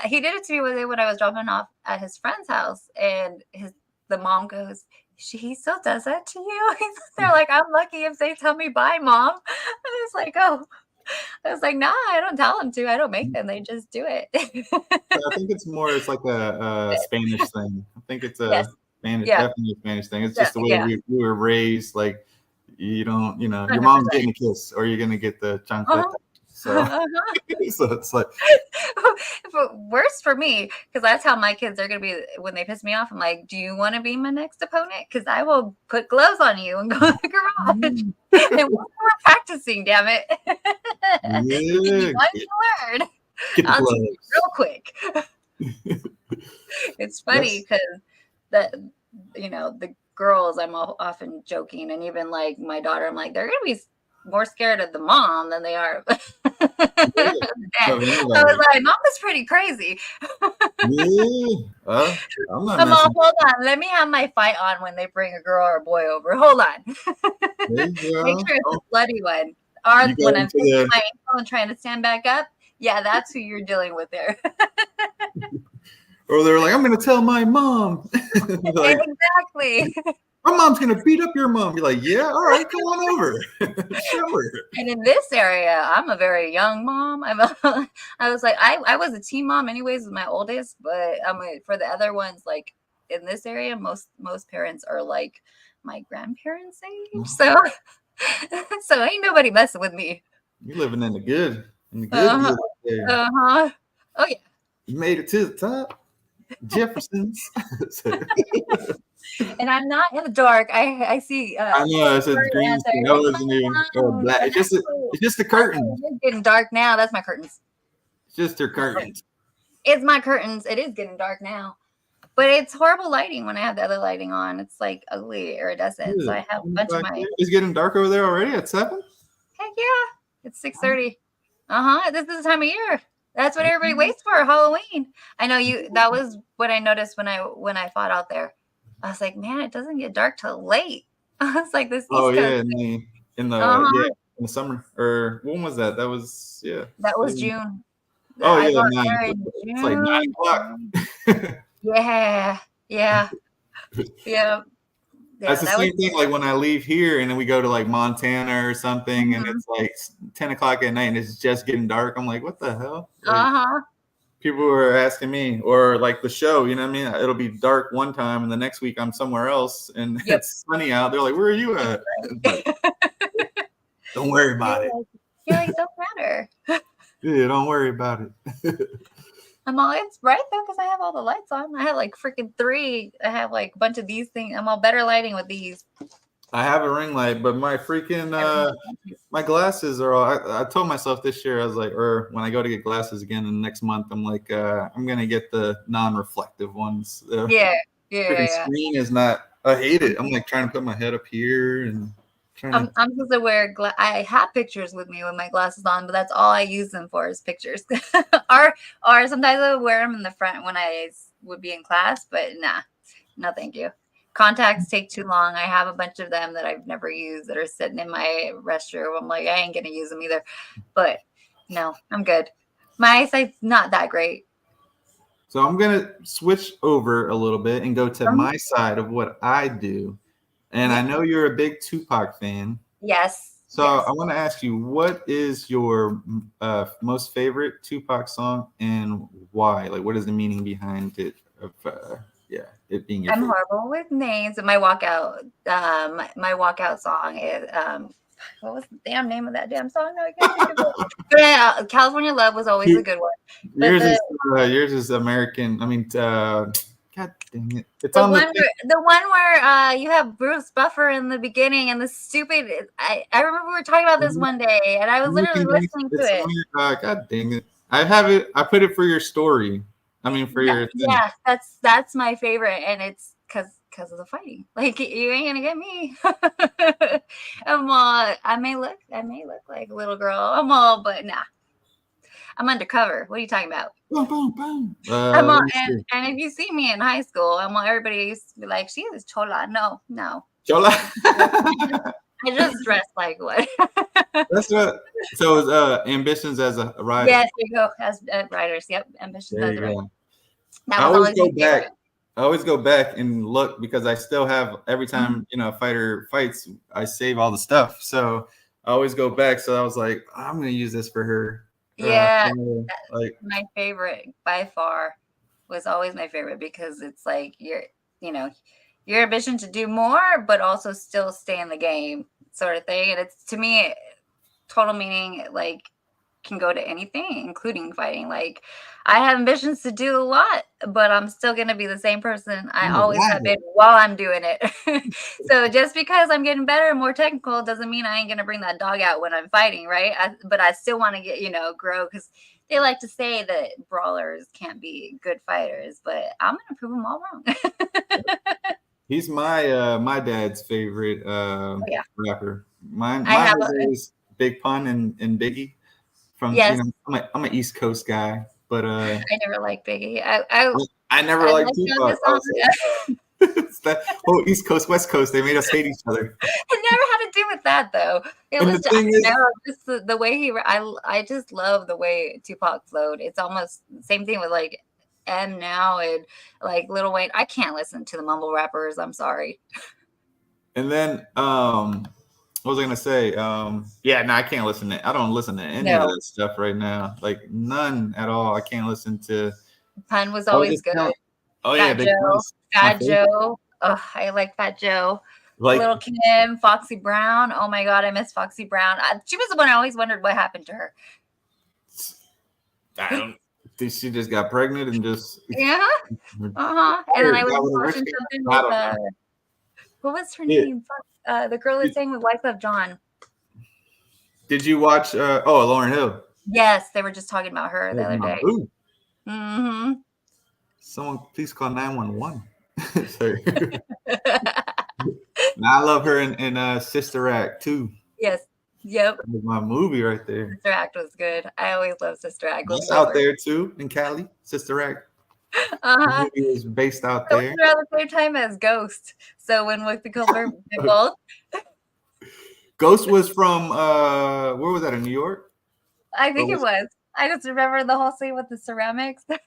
He did it to me when I was dropping off at his friend's house. And the mom goes, he still does that to you? They're like, I'm lucky if they tell me bye, mom. And I was like, oh. I was like, nah, I don't tell them to. I don't make them. They just do it. I think it's like a Spanish thing. I think it's definitely a Spanish thing. It's just the way we were raised. Like, you don't, your mom's getting a kiss or you're going to get the chancleta. So, so it's like. But worse for me, because that's how my kids are going to be when they piss me off. I'm like, do you want to be my next opponent? Because I will put gloves on you and go to the garage. And we're practicing, damn it. You want to learn. I'll teach you real quick. It's funny because the girls, I'm often joking, and even like my daughter, I'm like, they're going to be more scared of the mom than they are. I was like, mom is pretty crazy. I'm not hold on. Let me have my fight on when they bring a girl or a boy over. Hold on. Make sure it's a bloody one. Or when I'm taking my ankle and trying to stand back up. Yeah, that's who you're dealing with there. Or they're like, I'm going to tell my mom. Like, exactly. My mom's going to beat up your mom. You're like, yeah, all right, come on over. Sure. And in this area, I'm a very young mom. I was like, I was a teen mom anyways with my oldest, but for the other ones, like in this area, most parents are like my grandparents' age. So ain't nobody messing with me. You're living in the good. Oh, yeah. You made it to the top. Jefferson's. And I'm not in the dark. I see. I know it's a green screen. That wasn't even black. It's just the curtains. It's getting dark now. That's my curtains. It's just their curtains. It's my curtains. It is getting dark now, but it's horrible lighting when I have the other lighting on. It's like ugly iridescent. So I have a bunch of my. It's getting dark over there already at 7. Heck yeah! It's 6:30. This is the time of year. That's what everybody waits for, Halloween. I know you. That was what I noticed when I fought out there. I was like, man, it doesn't get dark till late. I was like, this Oh East yeah, Coast. in the Uh-huh. in the summer, or when was that? That was That was June. Oh I yeah, fought 9. there in It's like 9 o'clock. Yeah, yeah, yeah, That's yeah. the That was. same thing. Like when I leave here and then we go to like Montana or something, and it's like 10 o'clock at night and it's just getting dark. I'm like, what the hell? Like, Uh-huh. people were asking me, or like the show, you know what I mean? It'll be dark one time, and the next week I'm somewhere else, and Yep. it's sunny out. They're like, "Where are you at?" Like, don't worry about it. You're like, don't matter. Yeah, don't worry about it. I'm all, it's bright though because I have all the lights on. I have like freaking 3. I have like a bunch of these things. I'm all better lighting with these. I have a ring light, but my freaking my glasses are all. I told myself this year, I was like, or when I go to get glasses again in the next month, I'm like, I'm gonna get the non-reflective ones. Yeah. Freaking screen is not. I hate it. I'm like trying to put my head up here and I'm supposed to wear I have pictures with me with my glasses on, but that's all I use them for is pictures. or sometimes I would wear them in the front when I would be in class, but nah, no thank you. Contacts take too long. I have a bunch of them that I've never used that are sitting in my restroom. I'm like, I ain't gonna use them either. But no, I'm good. My eyesight's not that great. So I'm gonna switch over a little bit and go to my side of what I do. And I know you're a big Tupac fan. Yes. So I want to ask you, what is your most favorite Tupac song and why? Like, what is the meaning behind it? Of it being your I'm favorite? horrible with names. And my walkout, my walkout song is what was the damn name of that damn song? No, I can't think of it. But yeah, California Love was always a good one. But Yours is American. I mean, God dang it! It's the on one where you have Bruce Buffer in the beginning and the stupid. I remember we were talking about this one day, and I was literally listening to it. God dang it! I have it. I put it for your story. I mean, for your thing. Yeah, that's my favorite, and it's because of the fighting. Like you ain't gonna get me. I'm all, I may look like a little girl. I'm all, but nah. I'm undercover. What are you talking about? Boom, boom, boom. I'm all, and if you see me in high school, I'm all, everybody used to be like, she is chola. No. Chola. I just dress like what? That's what. So it's ambitions as a writer. Yes, there you go. As writers, yep. Ambitions as a writer. That I was always go my back. favorite. I always go back and look because I still have every time a fighter fights, I save all the stuff. So I always go back. So I was like, I'm gonna use this for her. Yeah, like my favorite by far was always my favorite because it's like your ambition to do more, but also still stay in the game, sort of thing. And it's, to me, total meaning like can go to anything, including fighting. Like I have ambitions to do a lot, but I'm still going to be the same person I always have been while I'm doing it. So just because I'm getting better and more technical doesn't mean I ain't going to bring that dog out when I'm fighting, right? But I still want to get, grow, because they like to say that brawlers can't be good fighters, but I'm going to prove them all wrong. He's my dad's favorite rapper. Mine is Big Pun and Biggie. From I'm an East Coast guy, but I never liked Biggie. I never liked Tupac. It's that whole East Coast, West Coast, they made us hate each other. It never had to do with that though. It was just the way I just love the way Tupac flowed. It's almost the same thing with like M now and like Lil Wayne. I can't listen to the mumble rappers. I'm sorry. And then what was I gonna say? I can't listen to. I don't listen to any of that stuff right now. Like none at all. I can't listen to. Pun was always good. Fat Joe. Oh, I like Fat Joe. Like Little Kim, Foxy Brown. Oh my God, I miss Foxy Brown. She was the one I always wondered what happened to her. I don't think she just got pregnant and just. Yeah. And then I was watching something with what was her name? The girl that sang with Wyclef Jean. Did you watch Lauryn Hill? Yes, they were just talking about her the other day. Mm-hmm. Someone please call 911. Now I love her in Sister Act too. Yes. Yep. That was my movie right there. Sister Act was good. I always love Sister Act. That's out there too in Cali. Sister Act. The Uh-huh. movie was based out It was there. around the same time as Ghost. So when Whoopi Goldberg did both, Ghost was from where was that, in New York? I Or think it was. I just remember the whole scene with the ceramics. But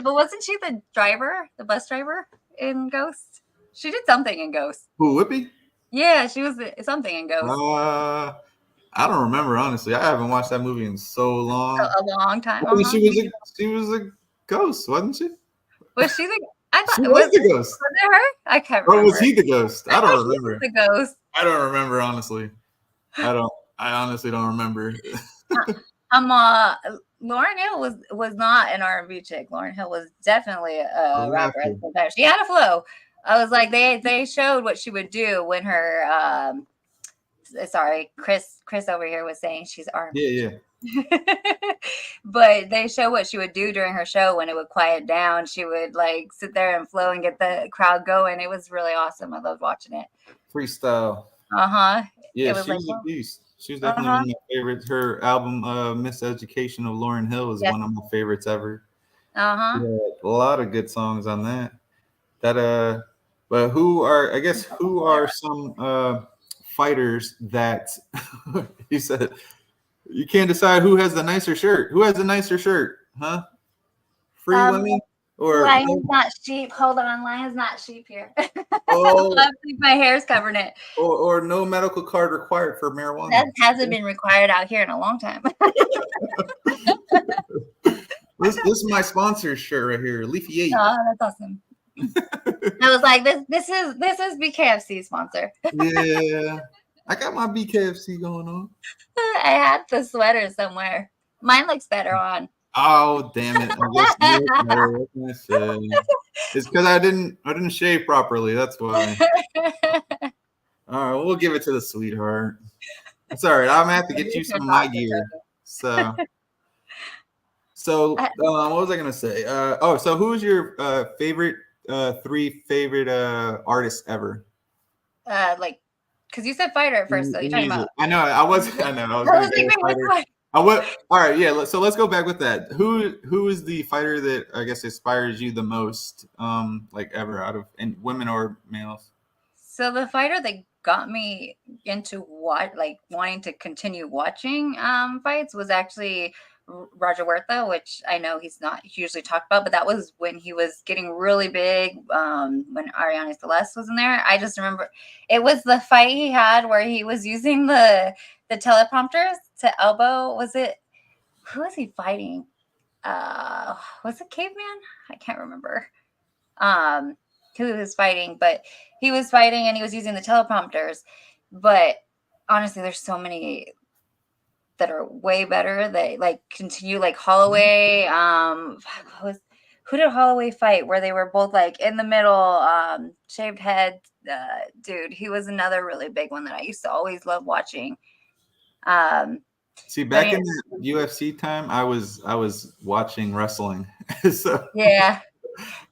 wasn't she the driver, the bus driver in Ghost? She did something in Ghost. Who, Whippy? Yeah, she was something in Ghost. I don't remember, honestly. I haven't watched that movie in so long. A long time. I mean, she was a ghost, wasn't she? Was she the? I thought She was the ghost. Was it her? I can't Or remember. was he the ghost? I don't remember. The ghost. I don't remember, honestly. I honestly don't remember. Lauryn Hill was not an R&B chick. Lauryn Hill was definitely a rapper at the time. She had a flow. I was like, they showed what she would do when her sorry, Chris over here was saying she's R&B. Yeah. But they show what she would do during her show when it would quiet down. She would like sit there and flow and get the crowd going. It was really awesome. I loved watching it. Freestyle. Yeah, she was a beast. She was definitely one of my favorites. Her album, Miseducation of Lauryn Hill, is one of my favorites ever. Yeah, a lot of good songs on that. But who are some fighters that he said you can't decide who has the nicer shirt? Who has the nicer shirt? Huh? Free women? Or Lion's not sheep. Hold on, Lion's not sheep here. Oh, my hair's covering it. Or no medical card required for marijuana. That hasn't been required out here in a long time. This is my sponsor shirt right here, Leafy 8. Oh, that's awesome. I was like, this is Bkfc sponsor. Yeah, I got my Bkfc going on. I had the sweater somewhere. Mine looks better on. Oh, damn it! What can I say? It's because I didn't shave properly. That's why. All right, we'll give it to the sweetheart. It's all right. I'm gonna have to get you some of my gear. So what was I gonna say? So who's your favorite three favorite artists ever? Like, because you said fighter at first, so you're talking about. I know. I was gonna say fighter. All right, yeah. So let's go back with that. Who is the fighter that I guess inspires you the most, like ever, out of women or males? So the fighter that got me into wanting to continue watching fights was actually Roger Huerta, which I know he's not usually talked about, but that was when he was getting really big, when Ariane Celeste was in there. I just remember it was the fight he had where he was using the teleprompters to elbow. Who was he fighting? Was it Caveman? I can't remember who he was fighting, but he was fighting and he was using the teleprompters. But honestly, there's so many that are way better. They like continue, like Holloway. Who did Holloway fight where they were both like in the middle, shaved head? Dude, he was another really big one that I used to always love watching. See, back in the UFC time, I was watching wrestling. So yeah.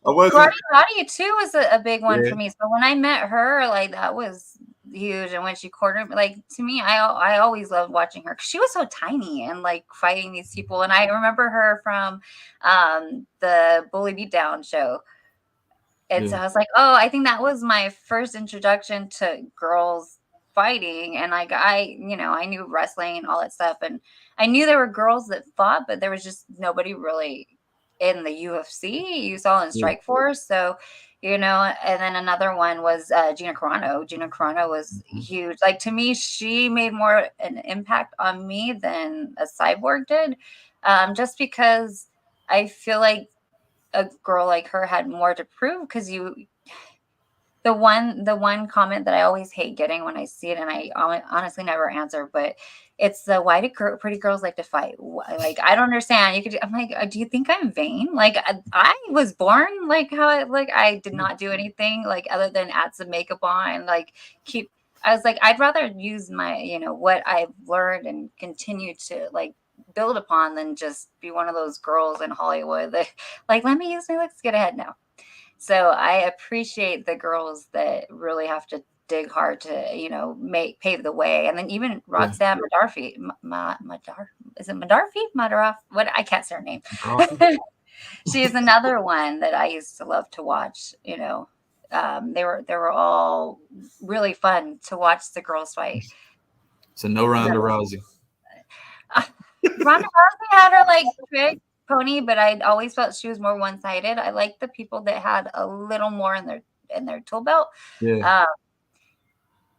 Claudia too was a big one for me. So when I met her, like that was huge. And when she cornered, like to me, I always loved watching her because she was so tiny and like fighting these people. And I remember her from the Bully Beatdown show. And so I was like, oh, I think that was my first introduction to girls fighting. And like I knew wrestling and all that stuff. And I knew there were girls that fought, but there was just nobody really in the UFC. You saw in Strikeforce. So, and then another one was Gina Carano. Gina Carano was huge. Like to me, she made more an impact on me than a Cyborg did. Just because I feel like a girl like her had more to prove, because the one comment that I always hate getting when I see it, and I honestly never answer, but it's the why do pretty girls like to fight? Like I don't understand. I'm like, do you think I'm vain? Like I was born like how I did not do anything like other than add some makeup on and like I was like, I'd rather use my what I've learned and continue to like build upon than just be one of those girls in Hollywood that like, let me use my looks to get ahead now. So I appreciate the girls that really have to dig hard to, you know, pave the way. And then even Roxanne Madarfi, is it Madarfi? Madaraf? What? I can't say her name. She is another one that I used to love to watch. You know, they were all really fun to watch the girls fight. So no Ronda Rousey. Ronda Rousey had her like trick pony, but I always felt she was more one-sided. I like the people that had a little more in their tool belt. Yeah.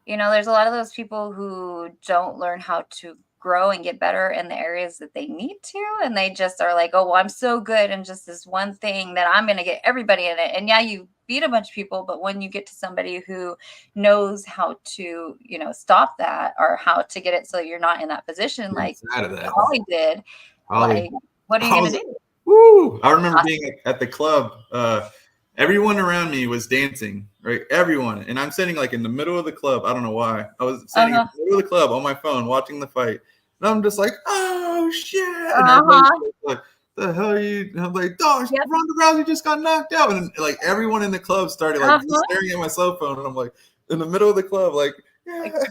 You know, there's a lot of those people who don't learn how to grow and get better in the areas that they need to, and they just are like, oh, well, I'm so good in just this one thing that I'm going to get everybody in it. And yeah, you beat a bunch of people, but when you get to somebody who knows how to, you know, stop that, or how to get it so you're not in that position, like Holly did, like, what are you going to do? Woo! I remember being at the club. Everyone around me was dancing, right? Everyone. And I'm sitting like in the middle of the club. I don't know why. I was sitting in the middle of the club on my phone watching the fight. And I'm just like, oh, shit. And everybody's like, the hell are you? And I'm like, dog, Ronda Rousey just got knocked out. And like everyone in the club started like staring at my cell phone. And I'm like, in the middle of the club, like,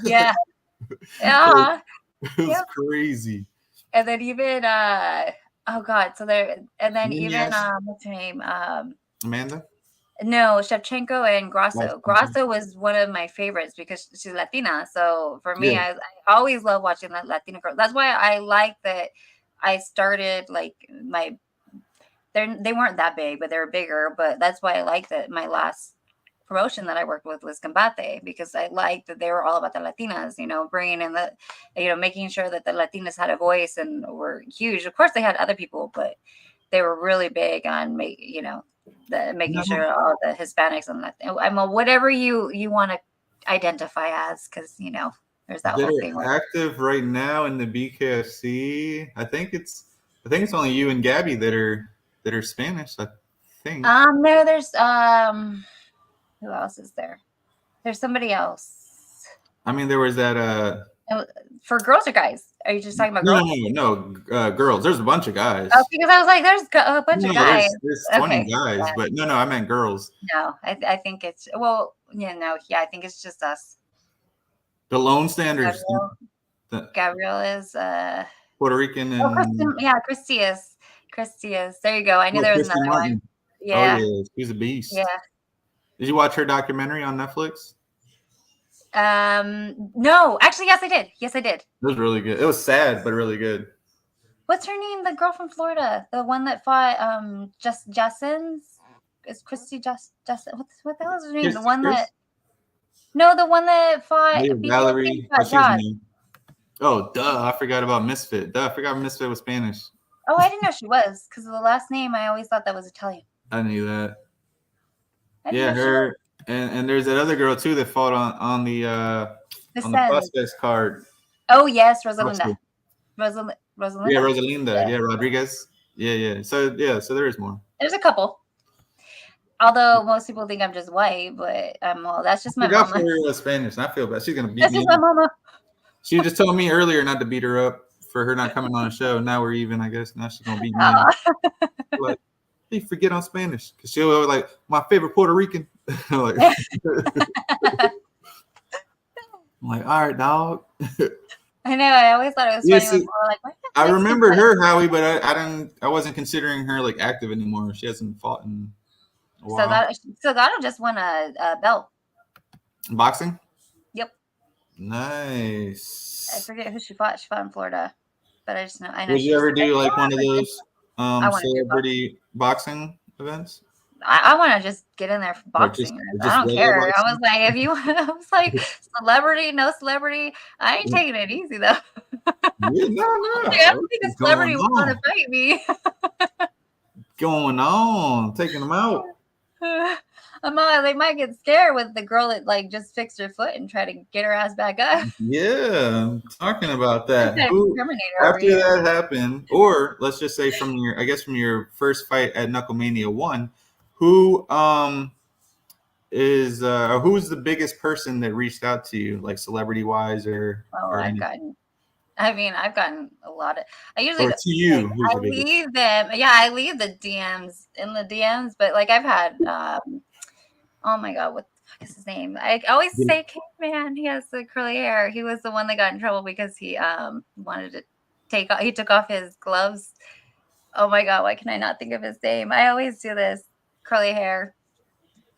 yeah. It was crazy. And then even, oh, God. So there, and then even, what's her name? Amanda? No, Shevchenko and Grasso. Grasso was one of my favorites because she's Latina. So for me, I always love watching that Latina girl. That's why I like that I started like they weren't that big, but they were bigger. But that's why I like that my last promotion that I worked with was Combate, because I liked that they were all about the Latinas, you know, bringing in the, you know, making sure that the Latinas had a voice and were huge. Of course, they had other people, but they were really big on making sure all the Hispanics and whatever you want to identify as, because you know there's that whole thing. Active right now in the BKFC. I think it's only you and Gabby that are Spanish. I think. No, there's who else is there? There's somebody else. I mean, there was that. For girls or guys? Are you just talking about girls? No, girls. There's a bunch of guys. Oh, because I was like, there's a bunch of guys. There's 20 guys, but no, I meant girls. No, I think it's I think it's just us. The Lone Standers. Gabriel is Puerto Rican and Christy is. There you go. I knew there was another one. Yeah. Oh yeah, she's a beast. Yeah. Did you watch her documentary on Netflix? No, actually, yes, I did. It was really good. It was sad, but really good. What's her name? The girl from Florida, the one that fought Justin's is Christy Justin. What the hell is her name? The one that fought Valerie. What's his name? Oh, duh! I forgot about Misfit. I forgot Misfit was Spanish. Oh, I didn't know she was, because of the last name. I always thought that was Italian. I knew that. Yeah, her. And there's that other girl too that fought on the prospects card. Oh yes, Rosalinda. Rosalinda. Yeah, Rosalinda. Yeah, Rodriguez. Yeah. So there is more. There's a couple. Although most people think I'm just white, but that's just my mama. Her Spanish, and I feel bad. She's gonna beat me. This is my mama. She just told me earlier not to beat her up for her not coming on the show. Now we're even, I guess. Now she's gonna beat me. Like, hey, forget on Spanish, because she'll always like my favorite Puerto Rican. I'm like, all right, dog. I know. I always thought it was funny. I remember her, Howie, but I wasn't considering her like active anymore. She hasn't fought in a while. So Gato just won a belt. Boxing? Yep. Nice. I forget who she fought. She fought in Florida, but I know. Would you ever do like one of those celebrity boxing events? I want to just get in there for boxing. I don't care. Boxing? I was like, I was like, celebrity, no celebrity. I ain't taking it easy though. Yeah, no. I don't think a celebrity would want to fight me. Going on, taking them out. They might get scared with the girl that like just fixed her foot and try to get her ass back up. Yeah, I'm talking about that. After that happened, or let's just say from your first fight at Knucklemania 1, who's the biggest person that reached out to you, like celebrity wise or? Oh, I've gotten a lot of. I usually I leave them. Yeah, I leave the DMs, but like I've had. Oh my God, what's his name? I always say Caveman. He has the curly hair. He was the one that got in trouble because he wanted to he took off his gloves. Oh my god, why can I not think of his name? I always do this. Curly hair.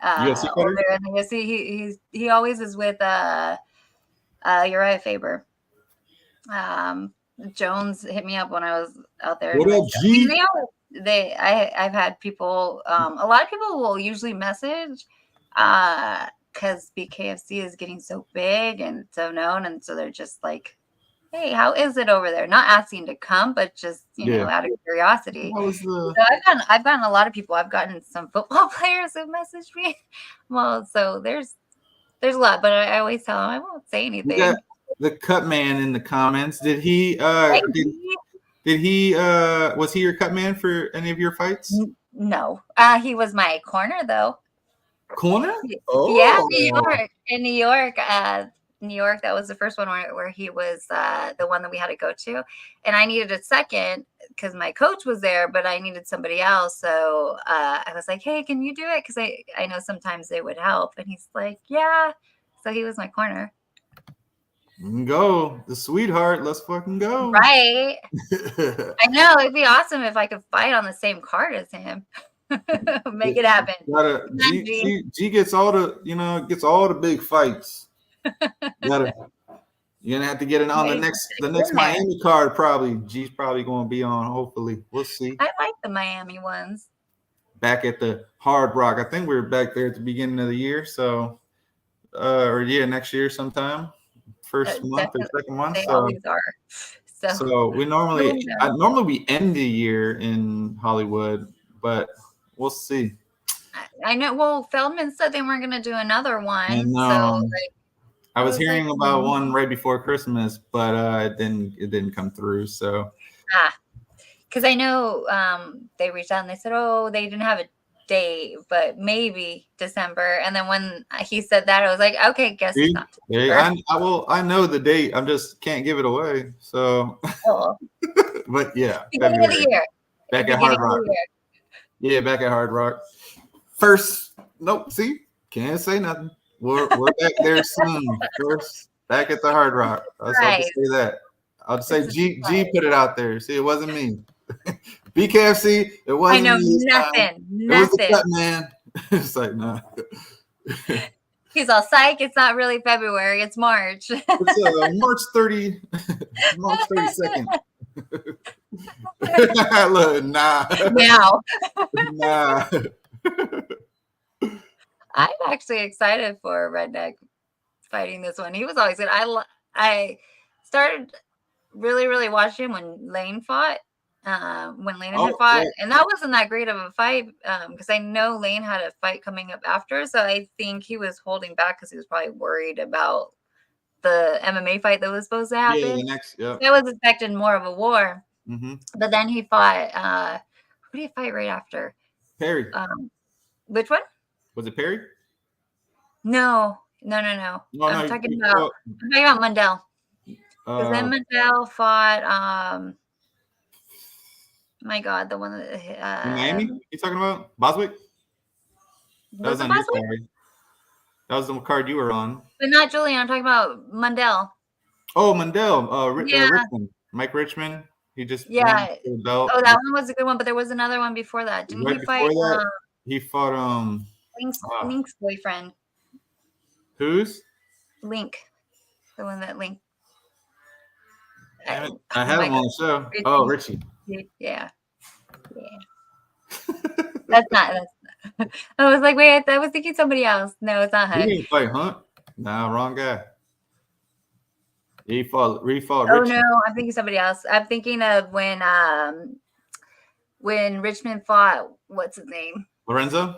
UFC Over there in the UFC. He always is with Uriah Faber. Jones hit me up when I was out there. What up, G? I've had people. A lot of people will usually message because Bkfc is getting so big and so known, and so they're just like, "Hey, how is it over there?" Not asking to come, but just you know, out of curiosity. So I've gotten a lot of people. I've gotten some football players who messaged me. Well, so there's a lot, but I always tell them I won't say anything. The cut man in the comments. Did he did he was he your cut man for any of your fights? No. He was my corner though. Corner? Oh. Yeah, in New York, that was the first one where he was the one that we had to go to. And I needed a second because my coach was there, but I needed somebody else. So I was like, hey, can you do it? Because I know sometimes they would help. And he's like, yeah. So he was my corner. Go, the sweetheart. Let's fucking go. Right. I know. It'd be awesome if I could fight on the same card as him. Make it happen. G gets all the big fights. You're gonna have to get it on the next Miami card. Probably G's probably gonna be on. Hopefully, we'll see. I like the Miami ones. Back at the Hard Rock. I think we were back there at the beginning of the year. So, next year sometime. First month or second month. They always are. So we normally we end the year in Hollywood, but we'll see. I know. Well, Feldman said they weren't going to do another one. I know. So, I was hearing about one right before Christmas, but it didn't come through. So because I know they reached out and they said, oh, they didn't have a date, but maybe December. And then when he said that, I was like, okay, guess it's not December. I know the date. I just can't give it away. So, but yeah, beginning of the year. Back at Hard Rock. Yeah, back at Hard Rock. First, nope. See, can't say nothing. We're back there soon. First, back at the Hard Rock. I'll just say that. I'll say G put it out there. See, it wasn't me. Bkfc, it wasn't. I know nothing. It was the cut man. It's like no. He's all psych. It's not really February. It's March. It's March 30. March 32nd. Look, nah. Now. Nah. I'm actually excited for Redneck fighting this one. He was always good. I started really watching when Lane fought. When Lane had fought, and that wasn't that great of a fight because I know Lane had a fight coming up after, so I think he was holding back because he was probably worried about the MMA fight that was supposed to happen. So I was expecting more of a war, but then he fought. Who did he fight right after? Perry. Which one? Was it Perry? No. I'm talking about Mundell. Because then Mundell fought. My God, the one that Miami? You talking about Boswick? That was on your card. That was the card you were on. But not Julian. I'm talking about Mundell. Oh, Mundell. Richmond. Mike Richmond. He just won the belt. Oh, that one was a good one. But there was another one before that. Didn't he fight? He fought Link's boyfriend. Whose? Link. The one that Link. I had him on the show. Richie. Oh, Richie. Yeah. That's not. I was like, wait, I was thinking somebody else. No, it's not Hunt. He didn't fight Hunt. Nah, wrong guy. He fought Richie. Oh no, I'm thinking somebody else. I'm thinking of when Richmond fought. What's his name? Lorenzo.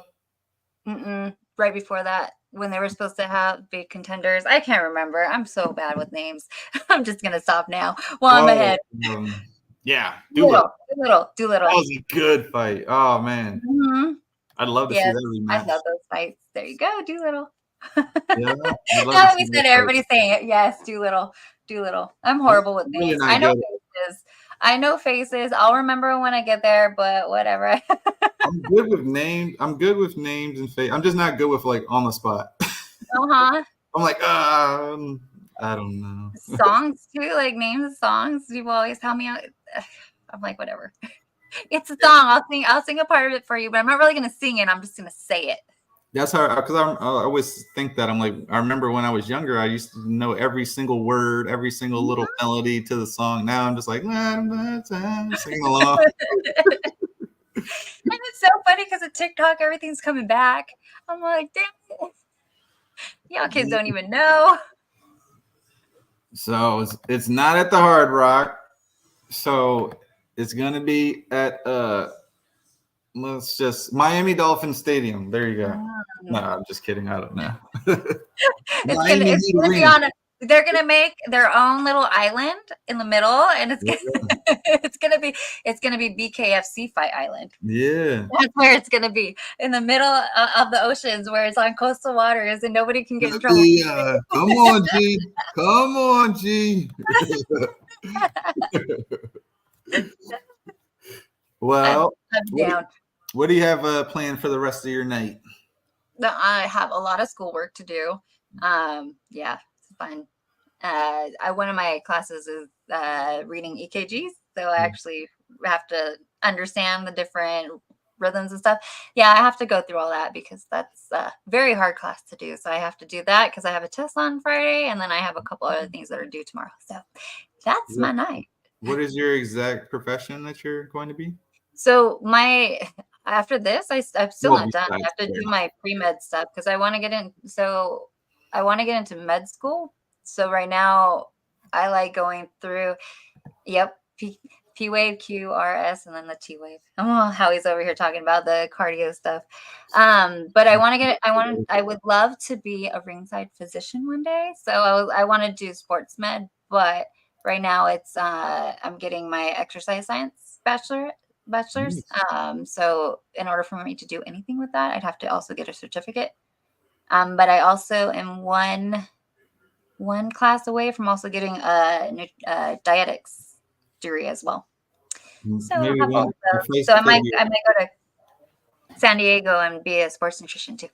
Right before that, when they were supposed to have big contenders. I can't remember. I'm so bad with names. I'm just gonna stop now while I'm ahead. Yeah, Doolittle. That was a good fight. Oh man, I'd love to see that rematch. I love those fights. There you go, Doolittle. Now we said everybody's saying it. Yes, Doolittle. I'm horrible with names. I know faces. I'll remember when I get there, but whatever. I'm good with names. I'm good with names and face. I'm just not good with like on the spot. Uh-huh. I'm like, I don't know. Songs too, like names of songs. People always tell me. I'm like, whatever. It's a song. I'll sing a part of it for you, but I'm not really gonna sing it. I'm just gonna say it. That's how, because I always think that. I'm like, I remember when I was younger, I used to know every single word, every single little melody to the song. Now I'm just like, singing along. And it's so funny because at TikTok, everything's coming back. I'm like, damn it. Y'all kids don't even know. So it's not at the Hard Rock. So it's gonna be at let's just Miami Dolphin Stadium. There you go. No, I'm just kidding. I don't know. It's gonna be on. They're gonna make their own little island in the middle, and it's gonna be Bkfc Fight Island. Yeah, that's where it's gonna be, in the middle of the oceans, where it's on coastal waters, and nobody can get in trouble. Come on, G. Come on, G. Well, I'm down. What do you have planned for the rest of your night? I have a lot of schoolwork to do. Yeah, it's fun. One of my classes is reading EKGs, so I actually have to understand the different rhythms and stuff. Yeah, I have to go through all that because that's a very hard class to do. So I have to do that because I have a test on Friday, and then I have a couple other things that are due tomorrow. So that's my night. What is your exact profession that you're going to be? So after this, I'm still not done. I have to do my pre-med stuff because I want to get in. So I want to get into med school. So right now I like going through, P wave, Q, R, S, and then the T wave. Oh, how he's over here talking about the cardio stuff. But I would love to be a ringside physician one day. So I want to do sports med, but right now it's I'm getting my exercise science bachelor's. So in order for me to do anything with that, I'd have to also get a certificate. But I also am one class away from also getting a dietetics degree as well. So I might go to San Diego and be a sports nutrition too.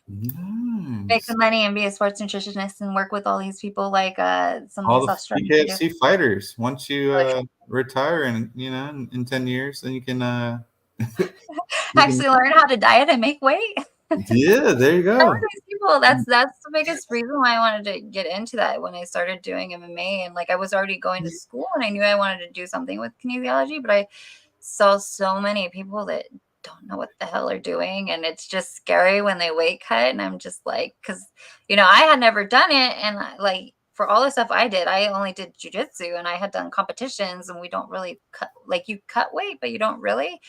Make some money and be a sports nutritionist and work with all these people like some all of the Bkfc fighters. Once you retire and in 10 years, then you can actually learn how to diet and make weight. Yeah, there you go. People, that's the biggest reason why I wanted to get into that when I started doing MMA. And like I was already going to school and I knew I wanted to do something with kinesiology, but I saw so many people that don't know what the hell they're doing, and it's just scary when they weight cut. And I'm just like, because I had never done it, and like for all the stuff I did, I only did jujitsu, and I had done competitions, and we don't really cut, like you cut weight, but you don't really.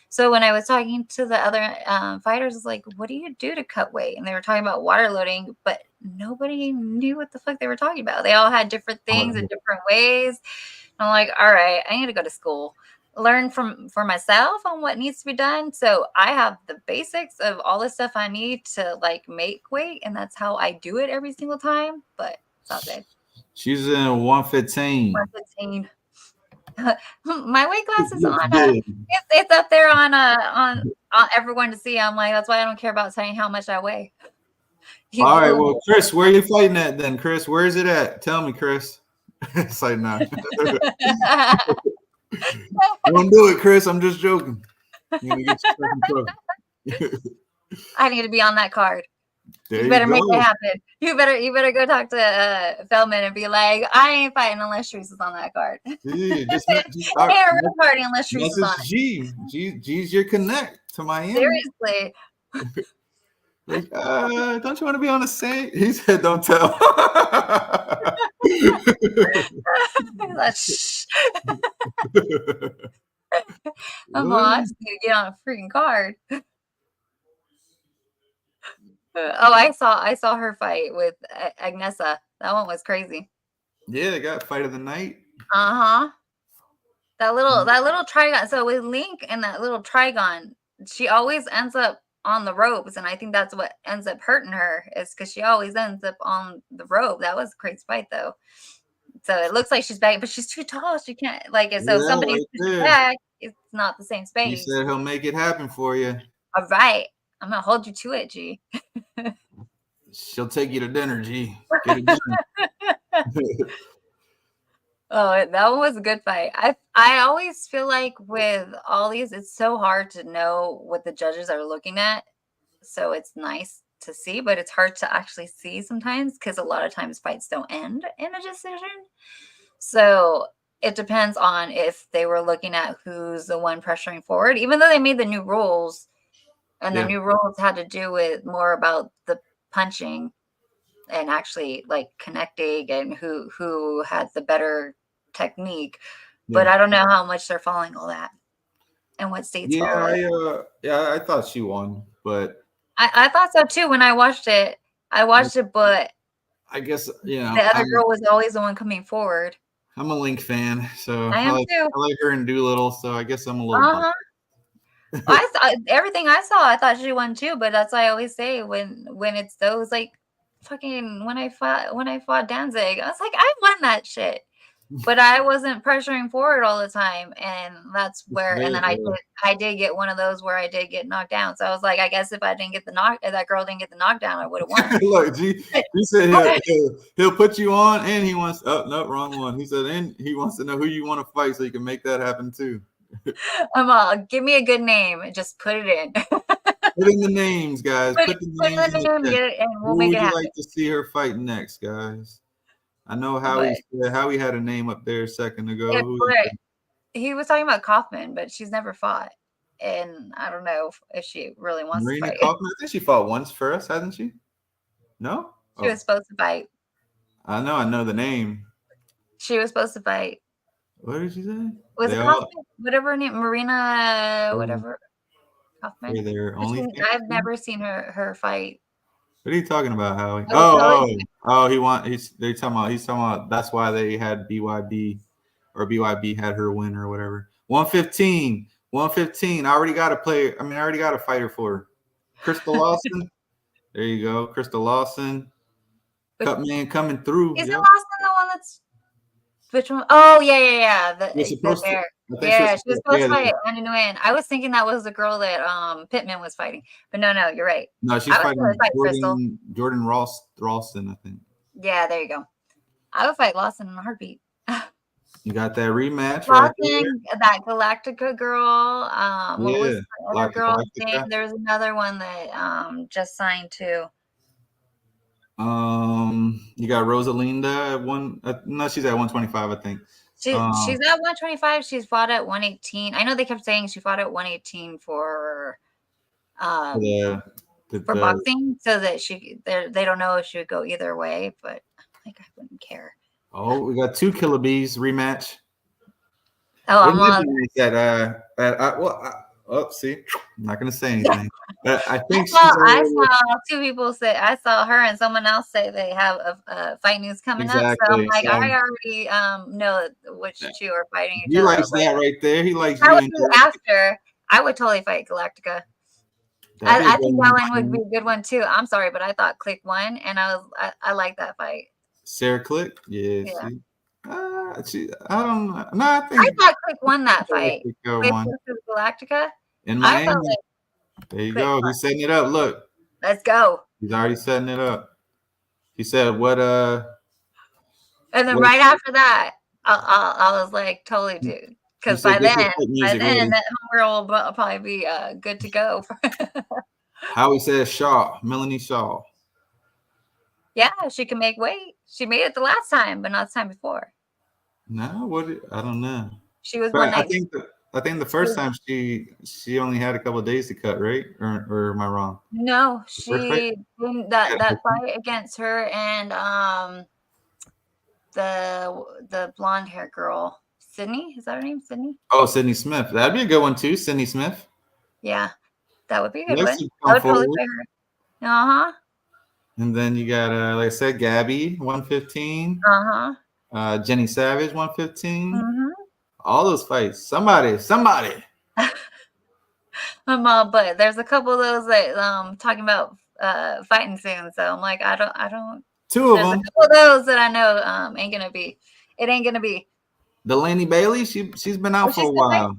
So when I was talking to the other fighters, I was like, what do you do to cut weight? And they were talking about water loading, but nobody knew what the fuck they were talking about. They all had different things in different ways. And I'm like, all right, I need to go to school, learn for myself on what needs to be done. So I have the basics of all the stuff I need to like make weight. And that's how I do it every single time. But it's all good. She's in 115. 115. My weight class is on it's up there on everyone to see. I'm like, that's why I don't care about saying how much I weigh. All right, well, Chris, where are you fighting at then? Chris, where is it at? Tell me, Chris. It's like, no. Don't do it, Chris. I'm just joking. You're gonna get I need to be on that card. You better make it happen. You better go talk to Feldman and be like, I ain't fighting unless Charisa's on that card. Dude, just I can't really party unless Charisa's on it. G's your connect to Miami. Seriously. Like, don't you want to be on the same? He said, don't tell. Shh. I just need to get on a freaking card. Oh, I saw her fight with Agnesa. That one was crazy. Yeah, they got fight of the night. That little trigon. So with Link and that little trigon, she always ends up on the ropes, and I think that's what ends up hurting her, is because she always ends up on the rope. That was a crazy fight though. So it looks like she's back, but she's too tall. She can't like it. So if somebody's back, it's not the same space. He said he'll make it happen for you. All right. I'm gonna hold you to it, G. She'll take you to dinner, G. Get it done. Oh, that one was a good fight. I always feel like with all these, it's so hard to know what the judges are looking at. So it's nice to see, but it's hard to actually see sometimes because a lot of times fights don't end in a decision. So it depends on if they were looking at who's the one pressuring forward, even though they made the new rules, and the new rules had to do with more about the punching and actually like connecting and who had the better technique. But I don't know how much they're following all that and what states follow it. I thought she won, but I thought so too when I watched it. But I guess the other girl was always the one coming forward. I'm a Link fan, so I am too. I like her and Doolittle, so I guess I'm a little I saw everything I saw. I thought she won too, but that's why I always say when it's those like fucking when I fought Danzig, I was like, I won that shit. But I wasn't pressuring forward all the time, and that's where. And then I did get one of those where I did get knocked down. So I was like, I guess if I didn't get that girl didn't get the knockdown, I would have won. Look, he said he'll put you on, and he wants. Oh no, wrong one. He said, and he wants to know who you want to fight, so you can make that happen too. Give me a good name and just put it in. Put in the names, guys. Put the names in the chat. And we'll who make would it you happen. like to see her fight next, guys? I know Howie had a name up there a second ago. Yeah, he was talking about Kaufman, but she's never fought, and I don't know if she really wants Marina to fight. Kaufman. I think she fought once for us, hasn't she? No, she was supposed to fight. I know the name. She was supposed to fight. What did she say? Was it Kaufman? Whatever her name, Marina, whatever. Kaufman. I've never seen her fight. What are you talking about, Howie? He's talking about that's why they had BYB or BYB had her win or whatever. 115. I already got a fighter for her. Crystal Lawson. There you go. Crystal Lawson. Cut man coming through. Is it Lawson the one that's which one? Oh yeah. She was supposed to fight Andy Nguyen. I was thinking that was the girl that Pittman was fighting, but no, you're right. No, she's fighting Jordan Ralston, I think. Yeah, there you go. I would fight Lawson in a heartbeat. You got that rematch, Lawson, that Galactica girl. What was the other girl's name? There's another one that just signed too. You got Rosalinda at one. No, she's at 125, I think. She's at 125. She's fought at 118. I know they kept saying she fought at 118 for boxing, so that they don't know if she would go either way. But I wouldn't care. Oh, we got 2 Killer Bees rematch. Oh, I'm on. See, I'm not gonna say anything. I think I saw 2 people say I saw her and someone else say they have a fight news coming up. So I'm like, I already know which 2 are fighting each other. He likes that right there. He likes you. After I would totally fight Galactica. I think that one would be a good one too. I'm sorry, but I thought Click won, and I like that fight. Sarah Click, yeah. I don't know. No, I thought Click won that fight. Click versus Galactica in Miami. There you go. He's setting it up. Look, let's go. He's already setting it up. He said, "What?" And then right after that, I was like, "Totally, dude." Because by then that homegirl will probably be good to go. Howie says Melanie Shaw. Yeah, she can make weight. She made it the last time, but not the time before. No, I don't know. She was 190. I think the first time she only had a couple of days to cut, right? Or am I wrong? No, that fight against her and the blonde hair girl, Sydney. Is that her name, Sydney? Oh, Sydney Smith. That'd be a good one too, Sydney Smith. Yeah, that would be a good one. I would totally play her. And then you got, like I said, Gabby, 115. Jenny Savage, 115. Mm-hmm. All those fights. Somebody. But there's a couple of those that talking about fighting soon. So I'm like, I don't. 2 of them. A couple of those that I know ain't gonna be. It ain't gonna be. Delaney Bailey, she's been out for a while.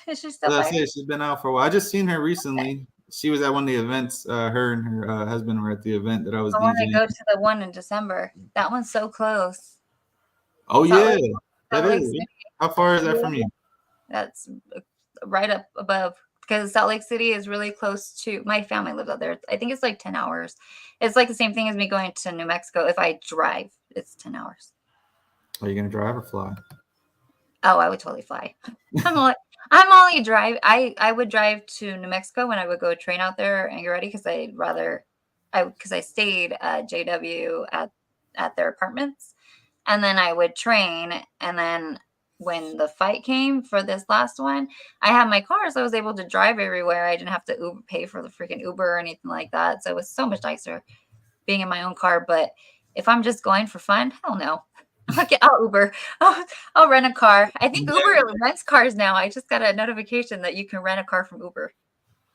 Is she still fighting? She's been out for a while. I just seen her recently. she was at one of the events. Her and her husband were at the event that I was I want to DJing. go to the one in December. That one's so close. Oh Salt yeah, Lake- that Salt Lake is. City. How far is that from you? That's right up above, because Salt Lake City is really close to, my family lives out there. I think it's like 10 hours. It's like the same thing as me going to New Mexico. If I drive, it's 10 hours. Are you gonna drive or fly? Oh, I would totally fly. I'm only drive. I would drive to New Mexico when I would go train out there and get ready, because I stayed at JW at their apartments, and then I would train, and then when the fight came for this last one, I had my car, so I was able to drive everywhere. I didn't have to pay for the freaking Uber or anything like that. So it was so much nicer being in my own car. But if I'm just going for fun, hell no. I'll Uber. I'll rent a car. I think Uber rents cars now. I just got a notification that you can rent a car from Uber.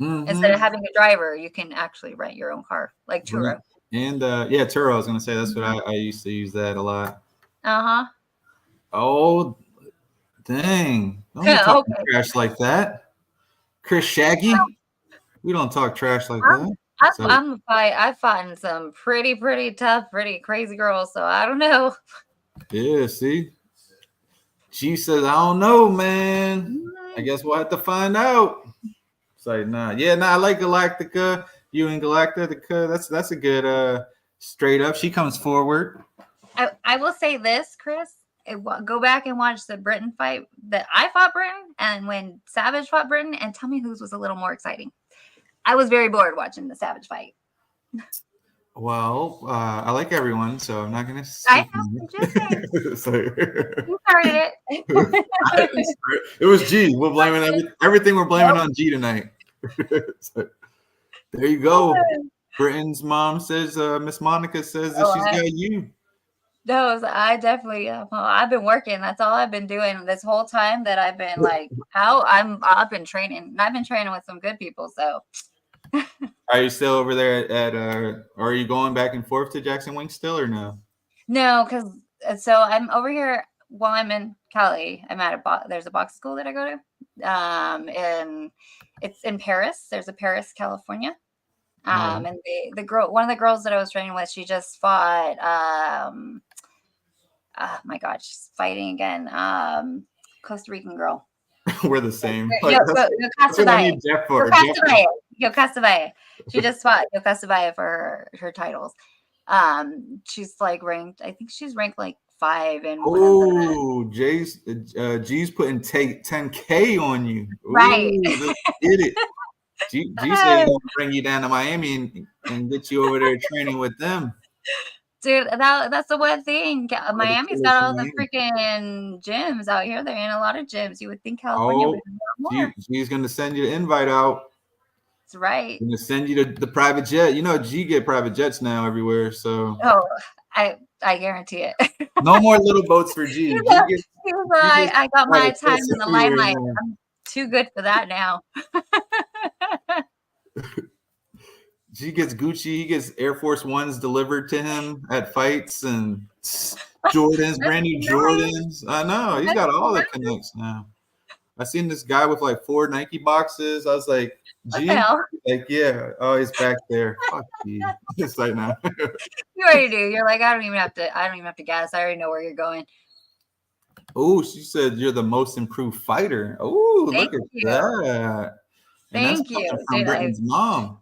Mm-hmm. Instead of having a driver, you can actually rent your own car, like Turo. And yeah, Turo. I was gonna say that's what I used to use that a lot. Uh-huh. Oh, dang! Don't be talking trash like that, Chris Shaggy. We don't talk trash like that. I've fought in some pretty tough, pretty crazy girls. So I don't know. Yeah, see, G says I don't know, man. I guess we'll have to find out. It's like nah, I like Galactica. You and Galactica. That's a good straight up. She comes forward. I will say this, Chris. Go back and watch the Britain fight that I fought Britain, and when Savage fought Britain, and tell me whose was a little more exciting. I was very bored watching the Savage fight. Well, I like everyone, so I'm not gonna. I know, just saying. You started it. It was G. We're blaming everything. We're blaming on G tonight. So, there you go. Britain's mom says, Miss Monica says that she's got you. No, I definitely. I've been working. That's all I've been doing this whole time that I've been like out. I've been training. And I've been training with some good people. So. Are you still over there at or are you going back and forth to Jackson Wink still or no? No, because so I'm over here while I'm in Cali. I'm at there's a box school that I go to. And it's in Paris. There's a Paris, California. And one of the girls that I was training with, she just fought oh my God, she's fighting again. Costa Rican girl. We're the same. Yokasabaya. She just fought Yokasabaya for her titles. She's like ranked. I think she's ranked like 5. And G's putting 10K on you. Ooh, right? Let's get it. G said he'll bring you down to Miami and get you over there training with them. Dude, that's the one thing. Miami's got all the freaking gyms out here. They're in a lot of gyms. You would think California would have more. G's going to send you the invite out. That's right. Going to send you the private jet. You know, G get private jets now everywhere. So I guarantee it. No more little boats for G. I got my time in the limelight. I'm too good for that now. G gets Gucci. He gets Air Force Ones delivered to him at fights and Jordans, brand new Jordans. I know. He's got all the connects now. I seen this guy with like 4 Nike boxes. I was like, G? Like, yeah. Oh, he's back there. Fuck you. It's like, no. You already do. You're like, I don't even have to guess. I already know where you're going. Oh, she said you're the most improved fighter. Oh, look at that. Thank you. From Britain's mom.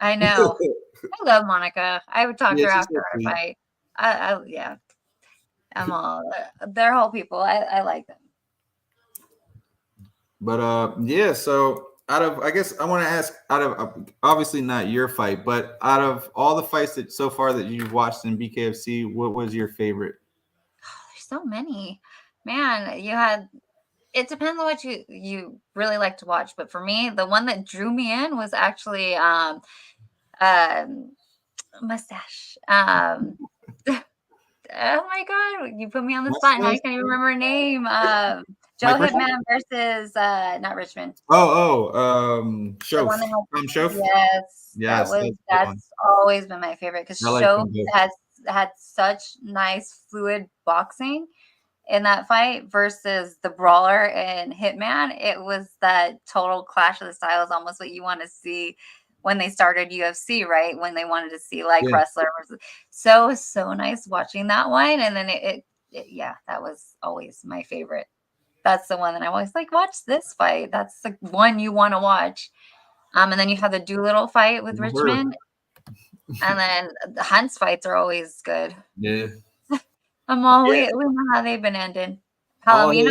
I know. I love Monica. I would talk to her after our fight. Yeah. I'm all they're whole people. I like them. But so I guess I want to ask, obviously not your fight, but out of all the fights that so far that you've watched in BKFC, what was your favorite? There's so many. Man, it depends on what you really like to watch, but for me, the one that drew me in was actually Mustache. Oh my God, you put me on the spot and I can't even remember her name. Joe Hitman versus not Richmond. Show. Show. Yes. That's always been my favorite because Show has had such nice fluid boxing in that fight versus the Brawler and Hitman. It was that total clash of the styles, almost what you want to see when they started UFC, right? When they wanted to see like Yeah. wrestlers. So nice watching that one. And then yeah, that was always my favorite. That's the one that I'm always like, watch this fight. That's the one you want to watch. And then you have the Doolittle fight with Richmond. And then the Hunt's fights are always good. Yeah. We know how they've been ending. Palomino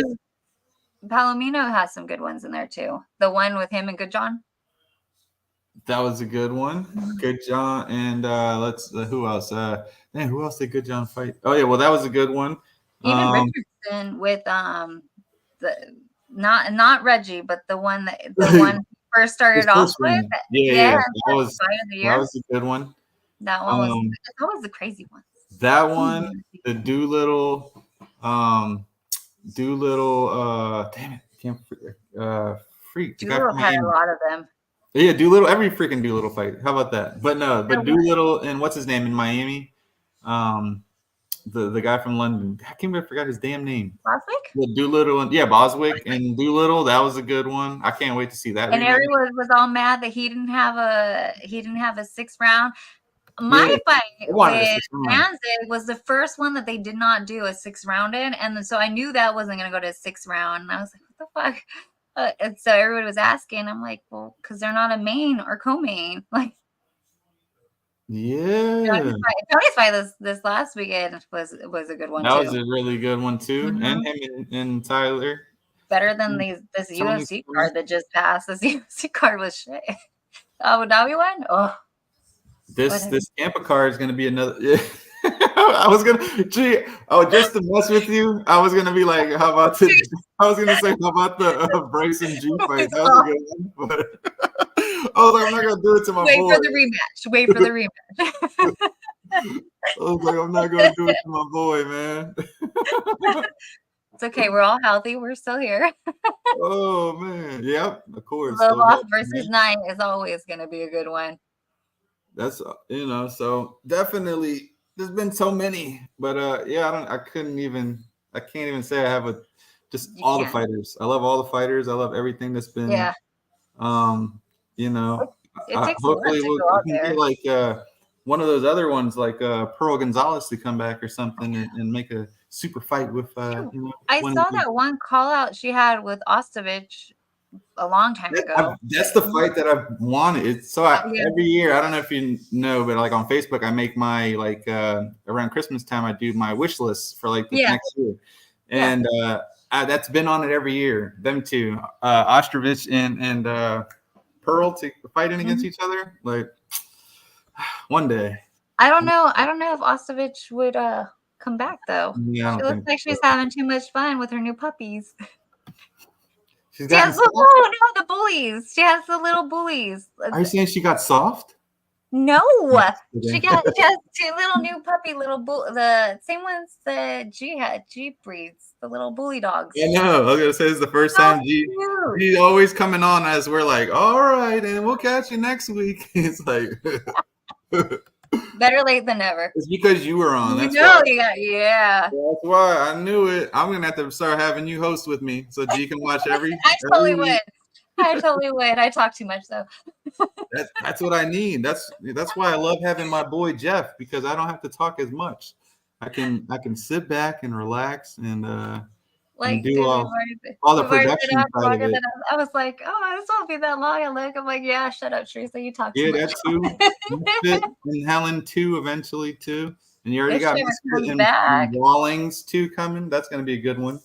has some good ones in there too. The one with him and Good John. That was a good one. Good John and who else? Who else did Good John fight? Oh yeah, well that was a good one. Even Richardson with the not Reggie, but the one first started off with. Yeah. That was a good one. That one was the crazy one. That one, the Doolittle, damn it, can't freak. Doolittle had a lot of them. Yeah, Doolittle, every freaking Doolittle fight. How about that? But Doolittle and what's his name in Miami? The guy from London. I can't remember, I forgot his damn name. Boswick? The Doolittle and Boswick and Doolittle. That was a good one. I can't wait to see that. And everyone was all mad that he didn't have a sixth round. My fight with Danzig was the first one that they did not do a 6th round in, and so I knew that wasn't going to go to a 6th round. And I was like, "What the fuck?" And so everybody was asking. I'm like, "Well, because they're not a main or co-main." Like, Tony's fight this last weekend was a good one. That was a really good one too, and him and Tyler. Better than this UFC card that just passed. This UFC card was shit. Abu Dhabi one. Oh. This Tampa card is going to be another. Yeah. Just to mess with you, I was going to be like, how about the Bryson G fight? That was a good one. But I was like, I'm not going to do it to my boy. Wait for the rematch. I was like, I'm not going to do it to my boy, man. It's okay. We're all healthy. We're still here. Oh, man. Yep, of course. Love versus Knight is always going to be a good one. That's so definitely there's been so many, but I can't even say I have all the fighters. I love all the fighters. I love everything that's been it takes hopefully we can get like one of those other ones like Pearl Gonzalez to come back or something and make a super fight with I saw that one call out she had with Ostovich a long time ago. That's the fight that I've wanted. Every year, I don't know if you know, but like on Facebook, I make my like around Christmas time, I do my wish list for like the next year, and that's been on it every year. Them two, Ostrovich and Pearl fighting against each other. Like one day. I don't know if Ostovich would come back though. Yeah, she looks like she's having too much fun with her new puppies. She has the bullies. She has the little bullies. Are you saying she got soft? No, she has 2 little new puppy the same ones that G breeds, the little bully dogs. I know. I was gonna say it's the first time G's always coming on as we're like, all right, and we'll catch you next week. It's like better late than never. It's because you were on. That's That's why I knew it. I'm gonna have to start having you host with me so G can watch every. I totally would. I talk too much though. That's what I need. That's why I love having my boy Jeff, because I don't have to talk as much. I can sit back and relax and do all the production side of it. I was like, oh, this won't be that long. I'm like, yeah, shut up, Charisa. You talk too much. Yeah, that too. And Helen too, eventually too. And you already got and Wallings too coming. That's going to be a good one.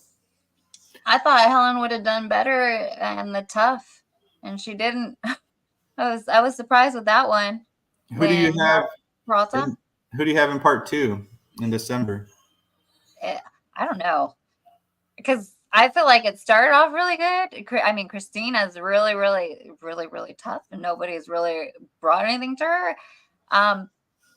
I thought Helen would have done better in the tough, and she didn't. I was surprised with that one. Who do you have? Peralta? Who do you have in part 2 in December? I don't know, because I feel like it started off really good. I mean, Christina's really, really, really, really tough, and nobody's really brought anything to her.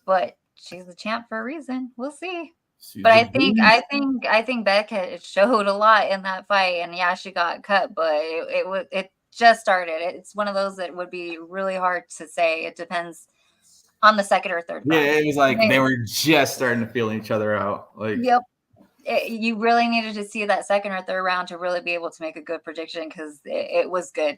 But she's the champ for a reason. We'll see. But I think Becca showed a lot in that fight, and yeah, she got cut, but it just started. It's one of those that would be really hard to say. It depends on the second or third round. Yeah, it was like they were just starting to feel each other out. Like, yep. You really needed to see that second or third round to really be able to make a good prediction, because it was good.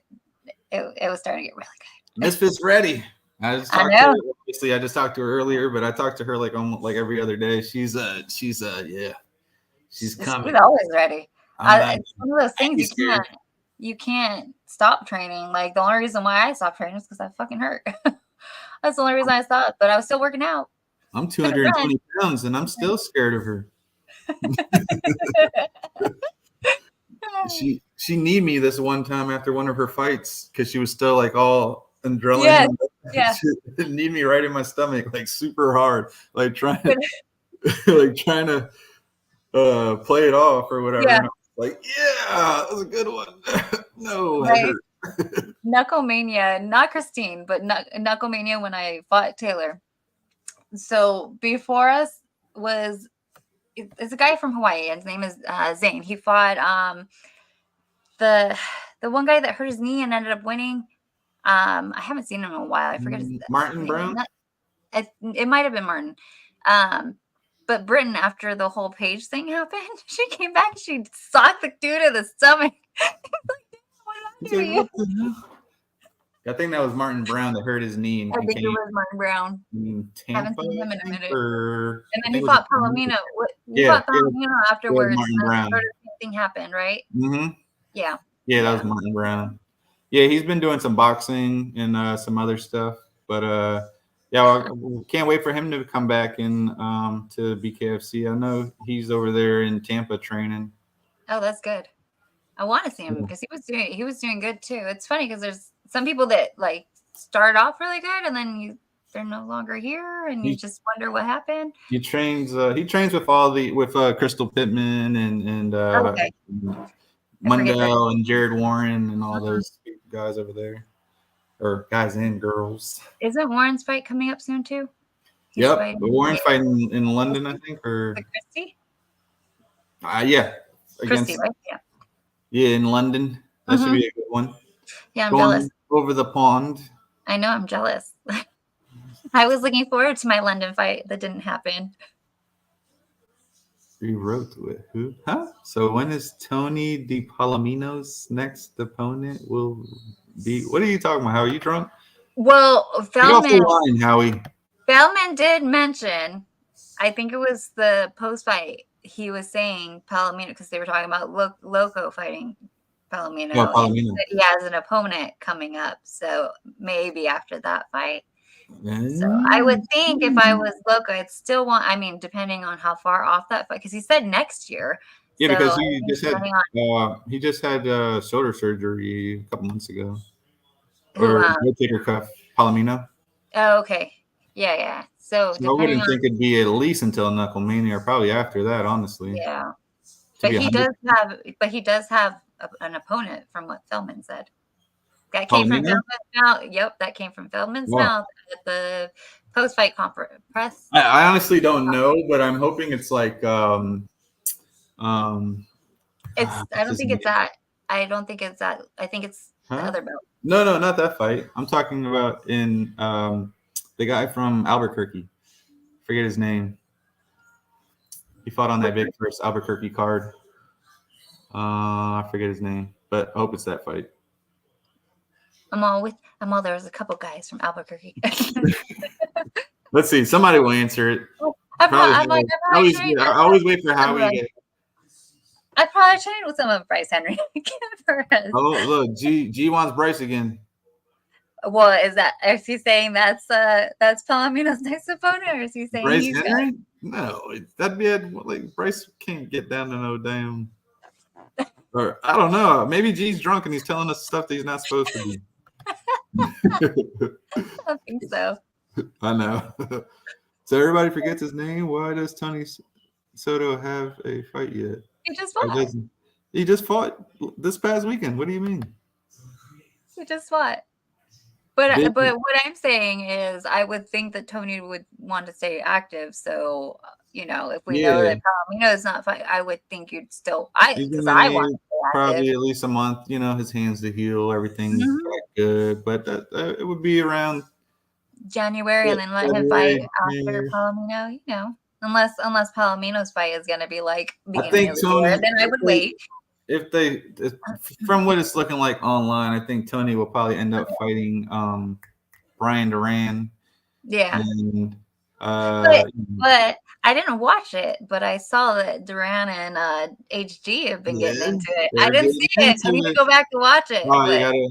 It was starting to get really good. Misfits ready. I just I talked to her. know. Obviously, I just talked to her earlier, but I talk to her like almost like every other day. She's she's coming. She's always ready. I'm not. It's one of those things She's scared. you can't stop training. Like the only reason why I stopped training is because I fucking hurt. That's the only reason I stopped. But I was still working out. I'm 220 pounds and I'm still scared of her. She need me this one time after one of her fights because she was still like all adrenaline. Yeah. She need me right in my stomach, like super hard, like trying to play it off or whatever. Yeah. And I was like, yeah, that was a good one. No, that Right. hurt. Knucklemania, not Christine, but Knucklemania when I fought Taylor. So before us was it's a guy from Hawaii. His name is Zane. He fought the one guy that hurt his knee and ended up winning. I haven't seen him in a while. I forget his Martin name. Brown. It might have been Martin. But Britain, after the whole Paige thing happened, she came back and she socked the dude in the stomach. What did I do to you? I think that was Martin Brown that hurt his knee. I think it was Martin Brown. In I haven't Tampa, seen him in a minute. or And then he fought Palomino. He fought Palomino afterwards. Martin Brown. The same thing happened, right? Mm-hmm. Yeah. Yeah, that was Martin Brown. Yeah, he's been doing some boxing and some other stuff. But yeah, can't wait for him to come back in to Bkfc. I know he's over there in Tampa training. Oh, that's good. I want to see him because he was doing good too. It's funny because there's some people that like start off really good and then they're no longer here and you just wonder what happened. He trains with Crystal Pittman and Okay. Mundell and Jared Warren and all those guys over there, or guys and girls. Isn't Warren's fight coming up soon too? Yep, Warren's fighting in London, I think, or Christy. Yeah, Christy, right? Yeah. Yeah, in London. That should be a good one. Yeah, I'm Going jealous. over the pond. I know, I'm jealous. I was looking forward to my London fight that didn't happen. Rewrote with who? Huh? So when is Tony DiPalomino's next opponent will be? What are you talking about? How are you drunk? Well, Get off the line, Howie. Feldman did mention, I think it was the post-fight, he was saying Palomino, because they were talking about Loco fighting Palomino. Oh, Palomino. He has an opponent coming up, so maybe after that fight. So I would think if I was Loco, I'd still want, I mean, depending on how far off that fight, because he said next year. Yeah, so because he just had shoulder surgery a couple months ago. Or rotator cuff, Palomino. Oh, okay. Yeah. So I wouldn't think it'd be at least until Knucklemania, or probably after that, honestly. Yeah. But he does have an opponent, from what Feldman said. That came from Feldman's mouth. Yep, that came from Feldman's mouth at the post-fight press. I honestly don't know, but I'm hoping it's like I don't think it's that. I don't think it's that. I think it's the other belt. No, not that fight. I'm talking about in the guy from Albuquerque. Forget his name. He fought on that big first Albuquerque card. I forget his name, but I hope it's that fight. There was a couple guys from Albuquerque. Let's see. Somebody will answer it. I always wait for Howie. I probably trained with some of Bryce Henry. Oh, look, G wants Bryce again. Well, is he saying that's Palomino's next opponent, or is he saying Bryce Henry? No, that'd be like Bryce can't get down to no damn. Or I don't know. Maybe G's drunk and he's telling us stuff that he's not supposed to be. I think so. I know. So everybody forgets his name. Why does Tony Soto have a fight yet? He just fought this past weekend. What do you mean? He just fought. But what I'm saying is, I would think that Tony would want to stay active. So, if we know that Palomino is not fighting, I would think you'd still. I want to stay probably active. at least a month. His hands to heal, everything's good. But it would be around January, and then let him fight after Palomino. Unless Palomino's fight is going to be like beginning of the year, then I would wait. From what it's looking like online, I think Tony will probably end up fighting Brian Duran. Yeah. And, but I didn't watch it, but I saw that Duran and HG have been getting into it. I didn't see it. I need to go back to watch it. Oh, you gotta.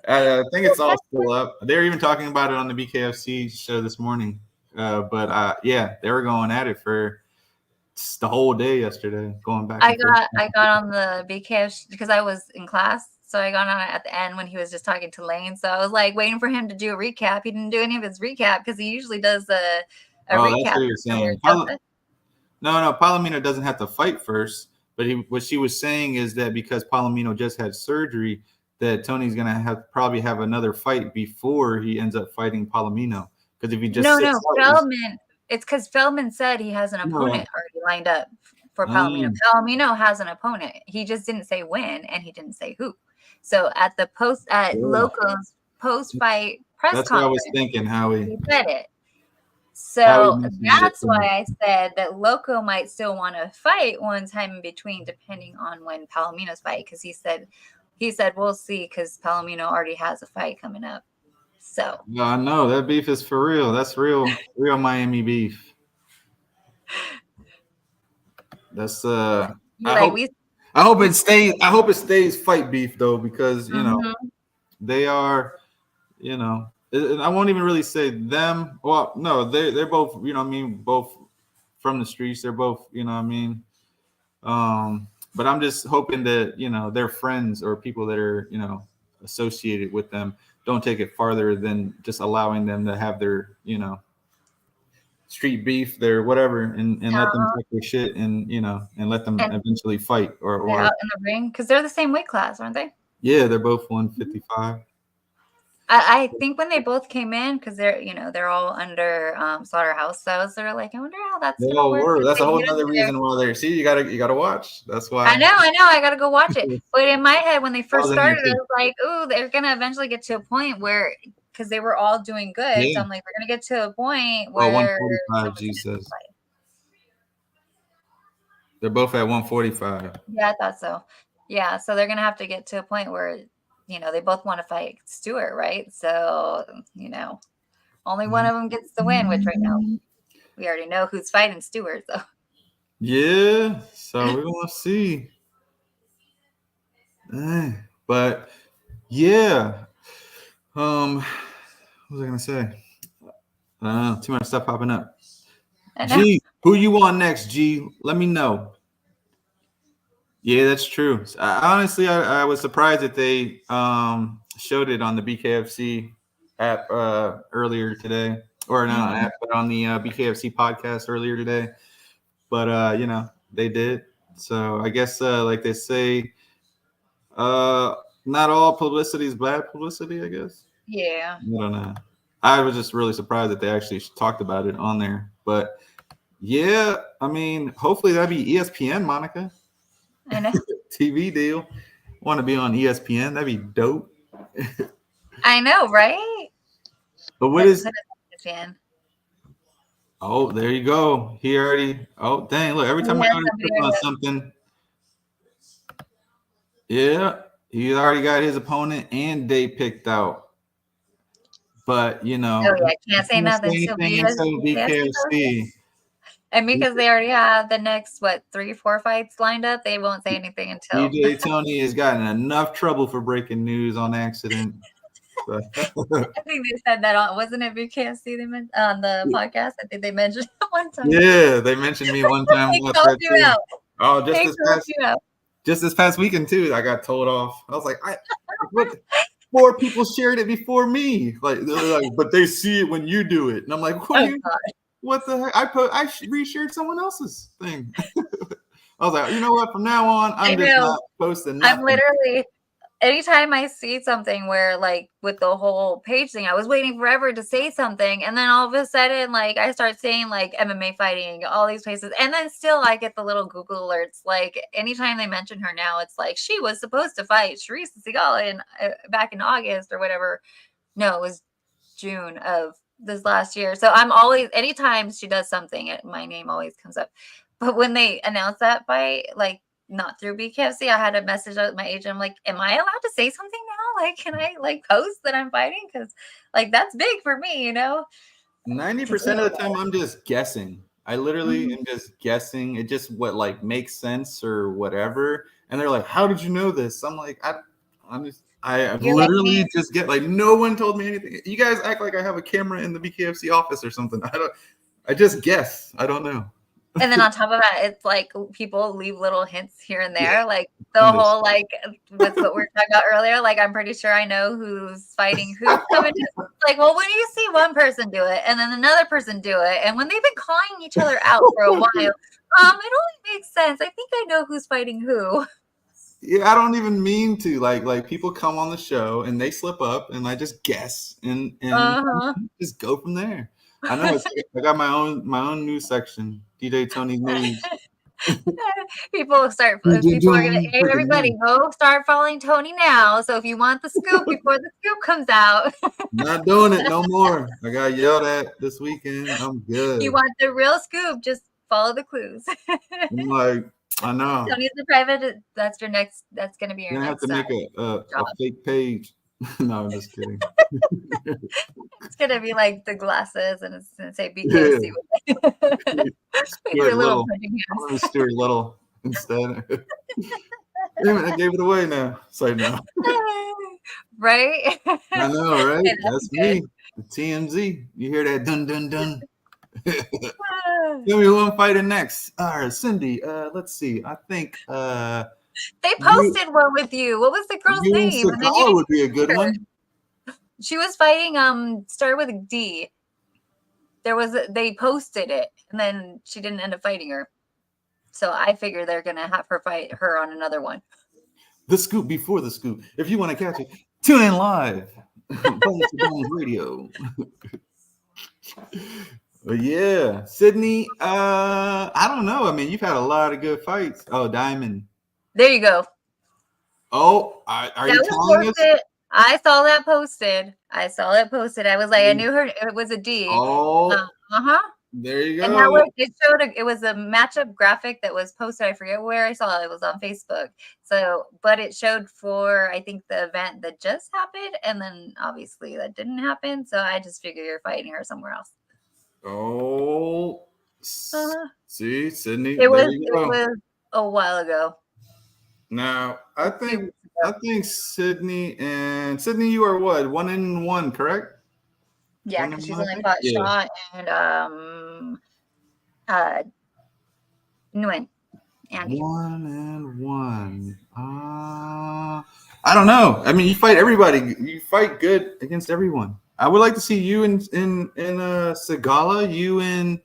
I think it's all still up. They were even talking about it on the BKFC show this morning. Yeah, they were going at it for the whole day yesterday, going back. I got on the BKFC because I was in class. So I got on it at the end when he was just talking to Lane. So I was like waiting for him to do a recap. He didn't do any of his recap because he usually does a recap. That's what you're saying. No, Palomino doesn't have to fight first. But what she was saying is that because Palomino just had surgery, that Tony's gonna probably have another fight before he ends up fighting Palomino. Because if he just Feldman. It's because Feldman said he has an opponent already lined up for Palomino. Palomino has an opponent. He just didn't say when, and he didn't say who. So at the Loco's post-fight press conference, that's what I was thinking, Howie. He said it. So that's why I said that Loco might still want to fight one time in between, depending on when Palomino's fight, because he said we'll see, because Palomino already has a fight coming up. So I know that beef is for real. That's real Miami beef. That's I hope it stays fight beef though, because you know they are, you know, I won't even really say them. Well, no, they're both, you know what I mean, both from the streets. They're both, you know what I mean. But I'm just hoping that, you know, their friends or people that are, you know, associated with them don't take it farther than just allowing them to have their, you know, street beef, their whatever, and let them take their shit, and you know, and let them eventually fight or out in the ring, because they're the same weight class, aren't they? Yeah, they're both 155. I think when they both came in, because they're all under slaughterhouse, so I was sort of like, I wonder how that's gonna work. That's a whole other reason why they're. See, you gotta watch. That's why. I know, I gotta go watch it. But in my head, when they first started, I was like, ooh, they're gonna eventually get to a point where, because they were all doing good, so I'm like, we're gonna get to a point where 145. G says they're both at 145. Yeah, I thought so. Yeah, so they're gonna have to get to a point where, you know, they both want to fight Stewart, right? So, you know, only one of them gets the win, which right now we already know who's fighting Stewart. So yeah, so we want to see. But yeah, what was I gonna say? Too much stuff popping up. G, who you want next? G, let me know. Yeah, that's true. Honestly, I was surprised that they showed it on the BKFC app earlier today, or not app, but on the BKFC podcast earlier today. But you know, they did. So I guess like they say, not all publicity is bad publicity, I guess. Yeah. I don't know. I was just really surprised that they actually talked about it on there. But yeah, I mean, hopefully that'd be ESPN, Monica. I know. TV deal. Want to be on ESPN? That'd be dope. I know, right? But what is? Oh, there you go. He already. Oh, dang! Look, every time I click on something, yeah, he already got his opponent and date picked out. But you know, I can't say nothing until BKFC. And because they already have the next 3 or 4 fights lined up, they won't say anything until. DJ Tony has gotten enough trouble for breaking news on accident. I think they said that wasn't it BKFC they mentioned on the podcast? I think they mentioned it one time. Yeah, they mentioned me one time. Just this past weekend too. I got told off. I was like, what? 4 people shared it before me. Like, they're like, but they see it when you do it, and I'm like, what the heck? I reshared someone else's thing. I was like, you know what? From now on, I'm just not posting nothing. I'm literally, anytime I see something where, like, with the whole page thing, I was waiting forever to say something, and then all of a sudden, like, I start saying, like, MMA fighting, all these places, and then still I get the little Google alerts. Like, anytime they mention her now, it's like, she was supposed to fight Charisa Sigala back in August or whatever. No, it was June of this last year. So I'm always, anytime she does something, my name always comes up. But when they announced that fight, like, not through BKFC, I had a message out with my agent. I'm like, am I allowed to say something now? Like, can I like post that I'm fighting? Because like that's big for me, you know. 90% of the time, I'm just guessing. I literally am just guessing. It just what like makes sense or whatever. And they're like, "How did you know this?" I'm like, I You're like literally me. just get like no one told me anything. You guys act like I have a camera in the BKFC office or something. I just guess. I don't know. And then on top of that, it's like people leave little hints here and Yeah. there, like the whole like with what we were talking about earlier. Like I'm pretty sure I know who's fighting who's coming. Like, well, when you see one person do it and then another person do it, and when they've been calling each other out for a while, it only makes sense. I think I know who's fighting who. Yeah, I don't even mean to. Like people come on the show and they slip up, and I just guess and just go from there. I know I got my own news section, DJ Tony's News. People are gonna, hey, everybody go start following Tony now. So if you want the scoop before the scoop comes out, Not doing it no more. I got yelled at this weekend. I'm good. you want the real scoop, just follow the clues. I'm like, I know. Tony's the private. That's your next. That's gonna be your You're gonna next. have to make a fake page. No, I'm just kidding. It's gonna be like the glasses, and it's gonna say BKFC. Stuart Little. I'm gonna Stuart Little instead. Damn it, I gave it away now. Say no. Right? I know, right? Yeah, that's good. me. The TMZ. You hear that dun dun dun. Tell me who I'm fighting next. All right, Cindy. Let's see. I think they posted one with you. What was the girl's name? Sigala would be a good one. She was fighting started with a D. They posted it, and then she didn't end up fighting her. So I figure they're gonna have her fight her on another one. The scoop before the scoop. If you want to catch it, tune in live. Radio. But yeah, Sydney. I don't know. I mean, you've had a lot of good fights. Oh, Diamond. There you go. Oh, are you telling us? I saw that posted. I was like, I knew her. It was a D. Oh, there you go. And it was a matchup graphic that was posted. I forget where I saw it. It was on Facebook. So, but it showed for, I think, the event that just happened. And then obviously that didn't happen. So I just figure you're fighting her somewhere else. Oh, see, Sydney. It was a while ago. Now, I think Sydney, you are what? 1-1, correct? Yeah, because she's only fought Shaw and Nguyen. Andy. 1-1. I don't know. I mean, you fight everybody. You fight good against everyone. I would like to see you in Sigala, you in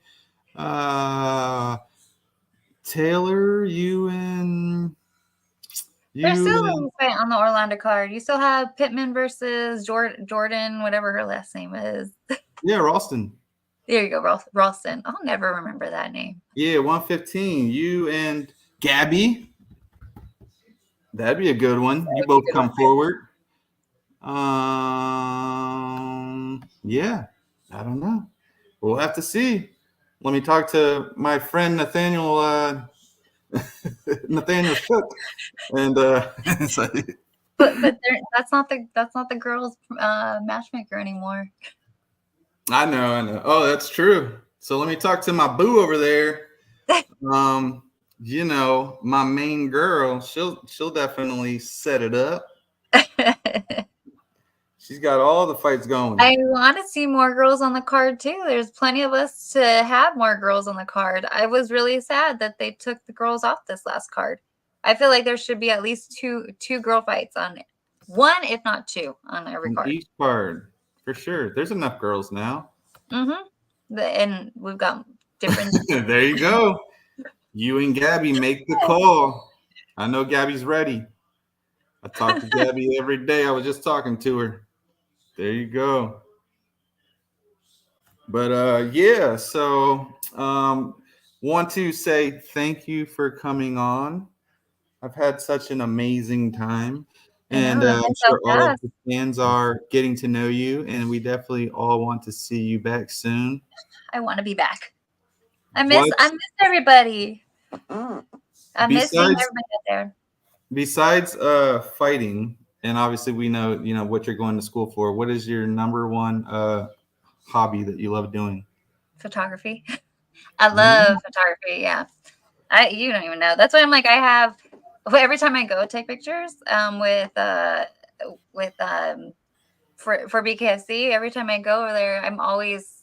Taylor, you in. There's still a fight on the Orlando card. You still have Pittman versus Jordan, whatever her last name is. Yeah, Ralston. There you go, Ralston. I'll never remember that name. Yeah, 115. You and Gabby. That'd be a good one. You both come forward. Yeah, I don't know. We'll have to see. Let me talk to my friend Nathaniel Shook, and but that's not the girls matchmaker anymore. I know. Oh, that's true. So let me talk to my boo over there. You know, my main girl. She'll definitely set it up. She's got all the fights going. I want to see more girls on the card too. There's plenty of us to have more girls on the card. I was really sad that they took the girls off this last card. I feel like there should be at least two girl fights on it. One, if not two, on every card. Each card, for sure. There's enough girls now. And we've got different. There you go. You and Gabby make the call. I know Gabby's ready. I talk to Gabby every day. I was just talking to her. There you go. But yeah, so want to say thank you for coming on. I've had such an amazing time. And I'm sure all of the fans are getting to know you, and we definitely all want to see you back soon. I want to be back. I miss everybody. I miss seeing everybody out there. Besides fighting, And obviously we know, what you're going to school for. What is your number one hobby that you love doing? Photography. I love photography. Yeah. You don't even know. That's why I'm like, every time I go take pictures for Bkfc, every time I go over there, I'm always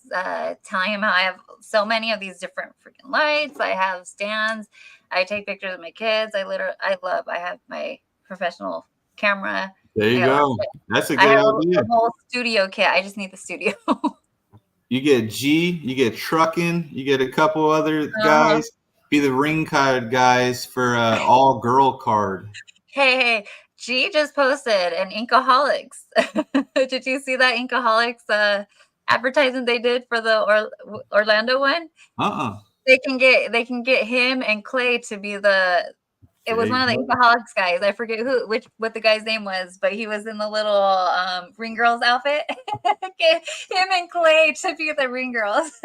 telling him how I have so many of these different freaking lights. I have stands. I take pictures of my kids. I have my professional camera. There you go. That's a I good have idea. a whole studio kit. I just need the studio. You get G, you get trucking, you get a couple other guys. Be the ring card guys for all girl card. Hey, G just posted an Inkaholics. Did you see that Inkaholics advertisement they did for the Orlando one? They can get him and Clay to be the. It was one of the Inkaholics guys. I forget what the guy's name was, but he was in the little ring girls outfit. Get him and Clay to be the ring girls.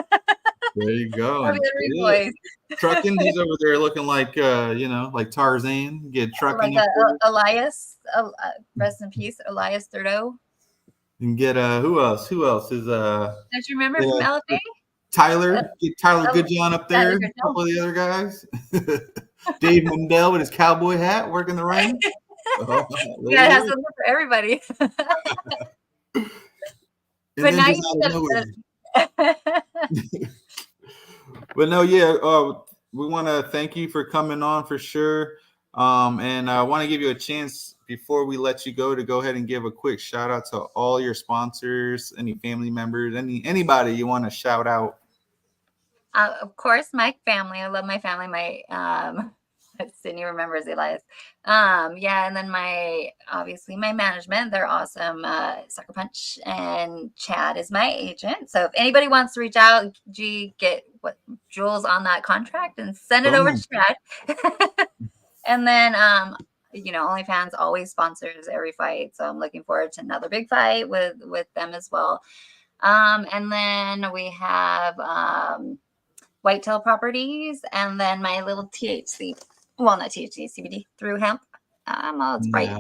There you go. The ring boys. Trucking, he's over there looking like like Tarzan. Get trucking. Like Elias, rest in peace, Elias Thurdo. And get who else? Who else is Don't you remember from LFA? Tyler. Get Tyler Goodjohn up there. A couple of the other guys. Dave Mundell with his cowboy hat working the ring. Yeah, it has something for everybody. But now But no, yeah, we want to thank you for coming on for sure. And I want to give you a chance before we let you go to go ahead and give a quick shout out to all your sponsors, any family members, anybody you want to shout out. Of course, my family. I love my family. My Sydney remembers Elias. Yeah, and then my management. They're awesome. Sucker Punch and Chad is my agent. So if anybody wants to reach out, get Jules on that contract and send it over to Chad. And then OnlyFans always sponsors every fight. So I'm looking forward to another big fight with them as well. And then we have Whitetail Properties, and then my little THC, well, not THC, CBD through hemp. It's right.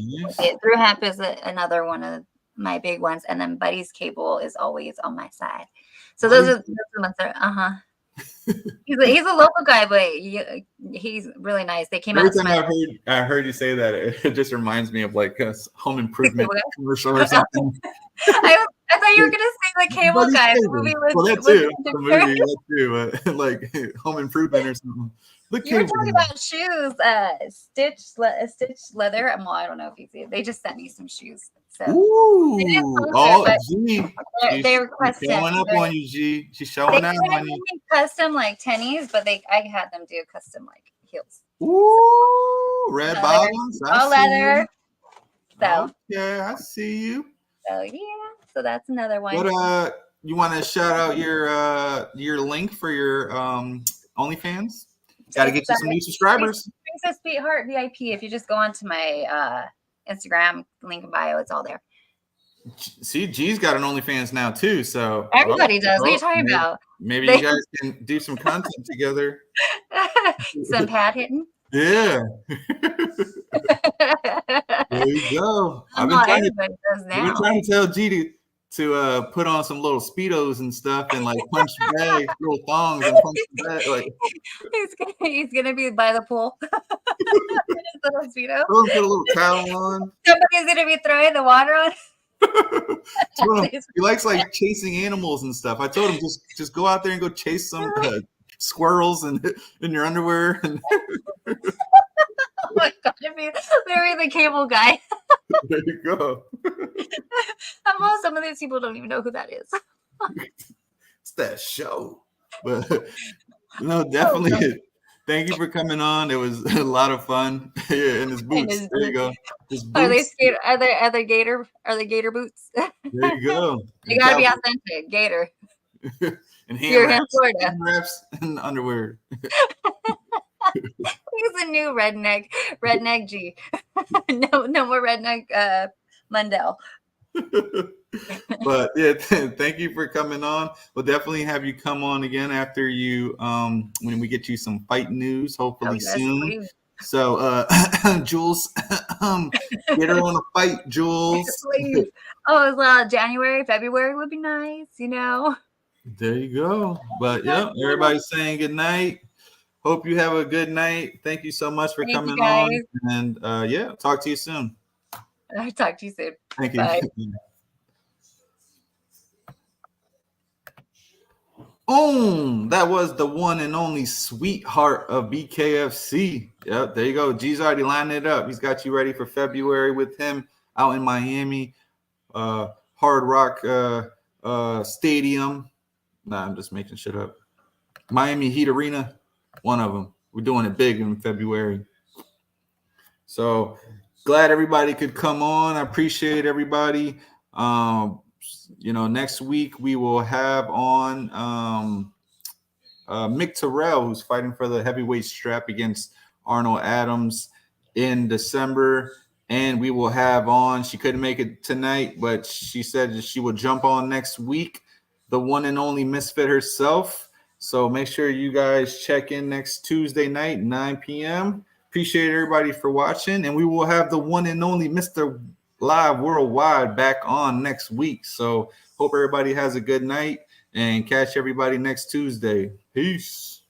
Through hemp is another one of my big ones, and then Buddy's Cable is always on my side. So those are the ones that He's a local guy, but he's really nice. They came out. Every time I heard you say that, it just reminds me of like a home improvement commercial or something. I thought you were gonna say the cable guy. The movie that too. But like home improvement or something. You were talking about shoes, Stitch Leather. Well, I don't know if you see it. They just sent me some shoes. So they requested showing up on you, G. She's showing out on you. Custom like tennies, but I had them do custom like heels. Ooh, red bottoms. All leather. So yeah, I see you. So yeah, so that's another one. What you want to shout out your link for your OnlyFans? Got to get you some new subscribers. Princess Sweetheart VIP. If you just go onto my Instagram link in bio, it's all there. See, G's got an OnlyFans now too, so everybody does. What are you talking about? Maybe you guys can do some content together. Some pad hitting. Yeah. There you go. I've been trying to tell G to put on some little Speedos and stuff and like punch bags, little thongs and punch bags. Like he's gonna be by the pool. Little Speedo. Put a little towel on. Somebody's gonna be throwing the water on. He likes like chasing animals and stuff. I told him just go out there and go chase some squirrels and in your underwear. And oh my god, they're the cable guy. There you go. Some of these people don't even know who that is. It's that show. But no, definitely. Thank you for coming on. It was a lot of fun. Yeah, and his boots. There you go. Are they gator boots? There you go. You gotta be authentic, gator. And You're in Florida. Hand wraps and underwear. He's a new redneck G. no more redneck Mundell. But yeah, thank you for coming on. We'll definitely have you come on again after you when we get you some fight news, hopefully soon. So, Jules, get her on a fight, Jules. Please. Oh, well, January, February would be nice, There you go. But yeah, everybody's saying good night. Hope you have a good night. Thank you so much for Thank you, coming guys. on. And yeah, talk to you soon. I'll talk to you soon. Thank you. Bye. That was the one and only sweetheart of BKFC. Yep, there you go. G's already lining it up. He's got you ready for February with him out in Miami, Hard Rock Stadium. Nah, I'm just making shit up. Miami Heat Arena, one of them. We're doing it big in February. So glad everybody could come on. I appreciate everybody. Next week we will have on Mick Terrell, who's fighting for the heavyweight strap against Arnold Adams in December. And we will have on, she couldn't make it tonight, but she said she will jump on next week, the one and only Misfit herself. So make sure you guys check in next Tuesday night, 9 p.m. Appreciate everybody for watching. And we will have the one and only Mr. Live Worldwide back on next week. So hope everybody has a good night and catch everybody next Tuesday. Peace.